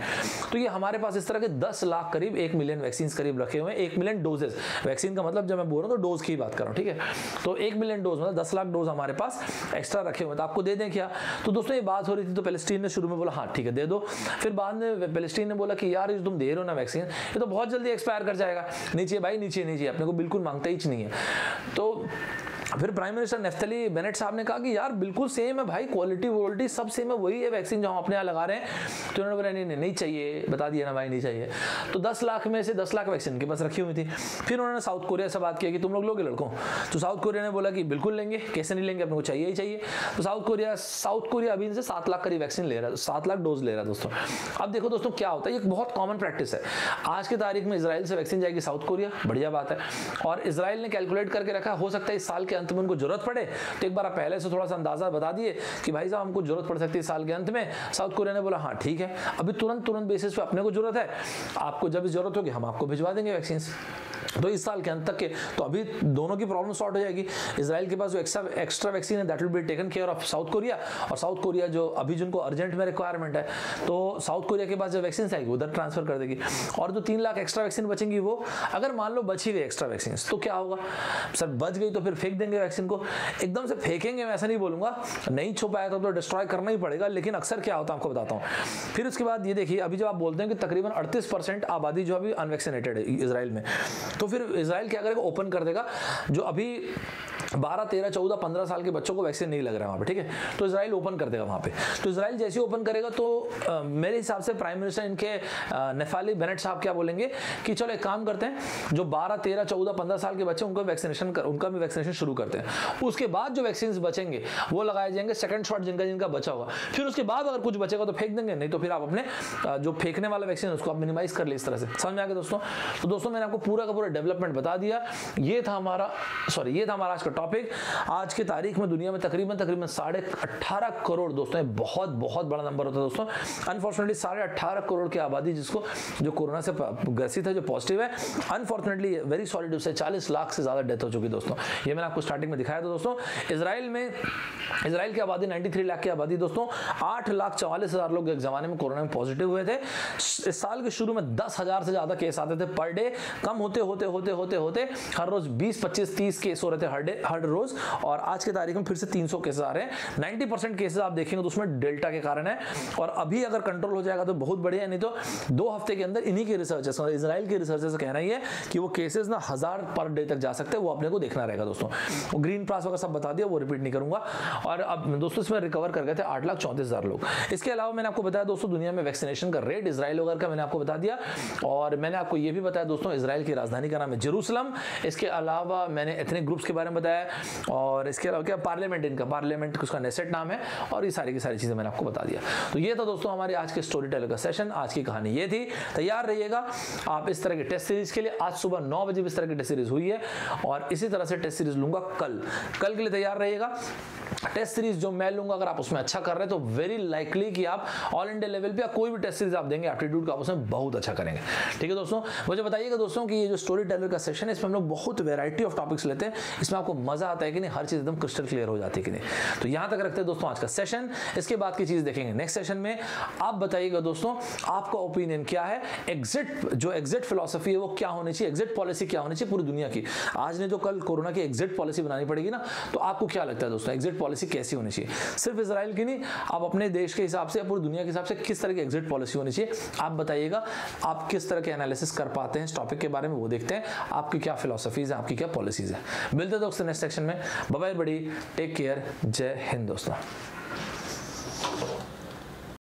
तो ये हमारे पास इस तरह के 10 लाख करीब 1 मिलियन वैक्सीन करीब रखे हुए हैं। 1 मिलियन डोजेस, वैक्सीन का मतलब जब मैं बोल रहा हूँ तो डोज की बात कर रहा हूँ, ठीक है। तो 1 मिलियन डोज मतलब 10 लाख डोज हमारे पास एक्स्ट्रा रखे हुए, तो आपको दे दें क्या? तो दोस्तों ये बात हो रही थी, तो पैलेस्टीन ने शुरू में बोला हाँ ठीक है दे दो, फिर बाद में पैलेस्टीन ने बोला कि यार ये तुम दे रहे हो ना वैक्सीन, ये तो बहुत जल्दी एक्सपायर कर जाएगा, नीचे भाई नीचे अपने को बिल्कुल मांगता ही नहीं है। तो फिर प्राइम मिनिस्टर नेफ्थली बेनेट साहब ने कहा कि यार बिल्कुल सेम है भाई, क्वालिटी सब सेम है, वही है वैक्सीन जो हम अपने यहाँ लगा रहे हैं। तो उन्होंने बोला नहीं चाहिए, बता दिया ना भाई नहीं चाहिए। तो 10 लाख में से 10 लाख वैक्सीन के पास रखी हुई थी। फिर उन्होंने साउथ कोरिया से बात किया कि तुम लोग लोगे लड़कों? तो साउथ कोरिया ने बोला कि बिल्कुल लेंगे, कैसे नहीं लेंगे, अपने को चाहिए ही चाहिए। तो साउथ कोरिया अभी इनसे 7 लाख करीब वैक्सीन ले रहा है, 7 लाख डोज ले रहा है दोस्तों। अब देखो दोस्तों क्या होता है, ये बहुत कॉमन प्रैक्टिस है। आज की तारीख में इजराइल से वैक्सीन जाएगी साउथ कोरिया, बढ़िया बात है। और इजराइल ने कैलकुलेट करके रखा, हो सकता है इस साल के अंत में उनको जरूरत पड़े, तो एक बार आप पहले से थोड़ा सा अंदाजा बता दिए कि भाई साहब हमको जरूरत पड़ सकती है साल के अंत में। साउथ कोरिया ने बोला हाँ ठीक है, अभी तुरंत बेसिस पे अपने को जरूरत है, आपको जब जरूरत होगी हम आपको भिजवा देंगे वैक्सीन। तो इस साल के अंत तक के, तो अभी दोनों की प्रॉब्लम सॉर्ट हो जाएगी। इजराइल के पास जो एक्स्ट्रा वैक्सीन है that will be taken care of south Korea, और साउथ कोरिया जो अभी जिनको अर्जेंट में रिक्वायरमेंट है, तो साउथ कोरिया के पास जो वैक्सीन आएगी उधर ट्रांसफर कर देगी। और जो 3 लाख एक्स्ट्रा वैक्सीन बचेंगी, वो अगर मान लो बची गई एक्स्ट्रा वैक्सीन, तो क्या होगा सर, बच गई तो फिर फेंक देंगे वैक्सीन को। एकदम से फेंकेंगे मैं ऐसा नहीं बोलूंगा, नहीं छुपाया तो डिस्ट्रॉय करना ही पड़ेगा, लेकिन अक्सर क्या होता है आपको बताता हूँ। फिर उसके बाद ये देखिए, अभी जब आप बोलते हैं कि तकरीबन 38% आबादी जो अभी अनवैक्सीनेटेड है इजराइल में, तो फिर इजराइल क्या करेगा, ओपन कर देगा जो अभी 12, 13, 14, 15 साल के बच्चों को वैक्सीन नहीं लग रहा है वहाँ पे, ठीक है। तो इजराइल ओपन कर देगा वहाँ पे। तो इजराइल जैसे ही ओपन करेगा तो मेरे हिसाब से प्राइम मिनिस्टर इनके नेफ्थली बेनेट साहब क्या बोलेंगे कि चलो एक काम करते हैं, जो 12, 13, 14, 15 साल के बच्चे उनका भी वैक्सीनेशन शुरू करते हैं। उसके बाद जो वैक्सीन बचेंगे वो लगाए जाएंगे, सेकंड शॉट जिनका बचा होगा। फिर उसके बाद अगर कुछ बचेगा तो फेंक देंगे, नहीं तो फिर आप अपने जो फेंकने वाला वैक्सीन है उसको आप मिनिमाइज कर ले। इस तरह से समझ में आ गया दोस्तों। तो दोस्तों मैंने आपको पूरा का पूरा डेवलपमेंट बता दिया। ये था हमारा आज का टॉपिक। आज की तारीख में दुनिया में तकरीबन 18.5 करोड़ दोस्तों, ये बहुत बड़ा नंबर होता है दोस्तों। अनफॉर्चुनेटली 18.5 करोड़ की आबादी जो कोरोना से ग्रसित है, जो पॉजिटिव है, अनफॉर्चुनेटली वेरी सॉरी टू से 40 लाख से ज्यादा डेथ हो चुकी दोस्तों। ये मैंने आपको स्टार्टिंग में दिखाया था दोस्तों। इजराइल की आबादी 93 लाख की आबादी दोस्तों, 8,44,000 लोग एक जमाने में कोरोना में पॉजिटिव हुए थे। इस साल के शुरू में 10,000 से ज्यादा केस आते थे पर डे, कम होते हर रोज 20, 25, 30 केस हो रहे थे हर रोज, और आज की तारीख में फिर से 300 केसेस आ रहे हैं। 90% केसेस आप देखेंगे तो उसमें डेल्टा के कारण है, और अभी अगर कंट्रोल हो जाएगा तो बहुत बढ़िया, नहीं तो 2 हफ्ते के अंदर इन्हीं के रिसर्चर्स, इजराइल के रिसर्चर्स कहना ही है कि वो केसेस ना 1000 पर डे तक जा सकते हैं। वो अपने को देखना रहेगा दोस्तों। वो ग्रीन पास वगैरह सब बता दिया, वो रिपीट नहीं करूंगा। और अब दोस्तों इसमें रिकवर कर गए थे 8,34,000 लोग। इसके अलावा मैंने आपको बताया दोस्तों दुनिया में वैक्सीनेशन का रेट इजराइल वगैरह का मैंने आपको बता दिया, और मैंने आपको ये भी बताया दोस्तों इजराइल की राजधानी का नाम है जेरूसलम। इसके अलावा मैंने एथनिक ग्रुप्स के बारे में बताया, और इसके अलावा क्या पार्लियामेंट, इनका पार्लियामेंट उसका नेसेट नाम है, और ये सारी की सारी चीजें मैंने आपको बता दिया। तो ये था दोस्तों हमारे आज के स्टोरी टेलर का सेशन, आज की कहानी ये थी। तैयार रहिएगा आप इस तरह के टेस्ट सीरीज के लिए। आज सुबह 9 बजे इस तरह की टेस्ट सीरीज हुई है, और इसी तरह से टेस्ट सीरीज लूंगा कल के लिए तैयार रहिएगा। टेस्ट सीरीज जो मैं लूंगा अगर आप उसमें अच्छा कर रहे हैं तो वेरी लाइकली कि आप ऑल इंडिया लेवल पे या कोई भी टेस्ट सीरीज आप देंगे एप्टीट्यूड का, आप उसमें बहुत अच्छा करेंगे। ठीक है दोस्तों, मुझे बताइएगा दोस्तों कि ये जो स्टोरी टेलर का सेशन है इसमें हम लोग बहुत वैरायटी ऑफ टॉपिक्स लेते हैं, इसमें आपको मजा आता है कि नहीं, हर चीज एकदम क्रिस्टल क्लियर हो जाती है कि नहीं। तो यहां तक रखते हैं दोस्तों आज का सेशन, इसके बाद की चीज देखेंगे नेक्स्ट सेशन में। आप बताइएगा दोस्तों आपका ओपिनियन क्या है, एग्जिट फिलॉसफी है वो क्या होनी चाहिए, एग्जिट पॉलिसी क्या होनी चाहिए पूरी दुनिया की। आज नहीं तो कल कोरोना की एग्जिट पॉलिसी बनानी पड़ेगी ना, तो आपको क्या लगता है दोस्तों एग्जिट पॉलिसी कैसी होनी चाहिए, सिर्फ इजराइल की नहीं, आप अपने देश के हिसाब से, पूरी दुनिया के हिसाब से किस तरह की एग्जिट पॉलिसी होनी चाहिए आप बताइएगा। आप किस तरह के एनालिसिस कर पाते हैं इस टॉपिक के बारे में वो देखते हैं, आपकी क्या फिलॉसफीज है, आपकी क्या पॉलिसीज है। मिलते हैं दोस्तों नेक्स्ट सेक्शन में। बाय बाय बड़ी, टेक केयर, जय हिंद दोस्तों।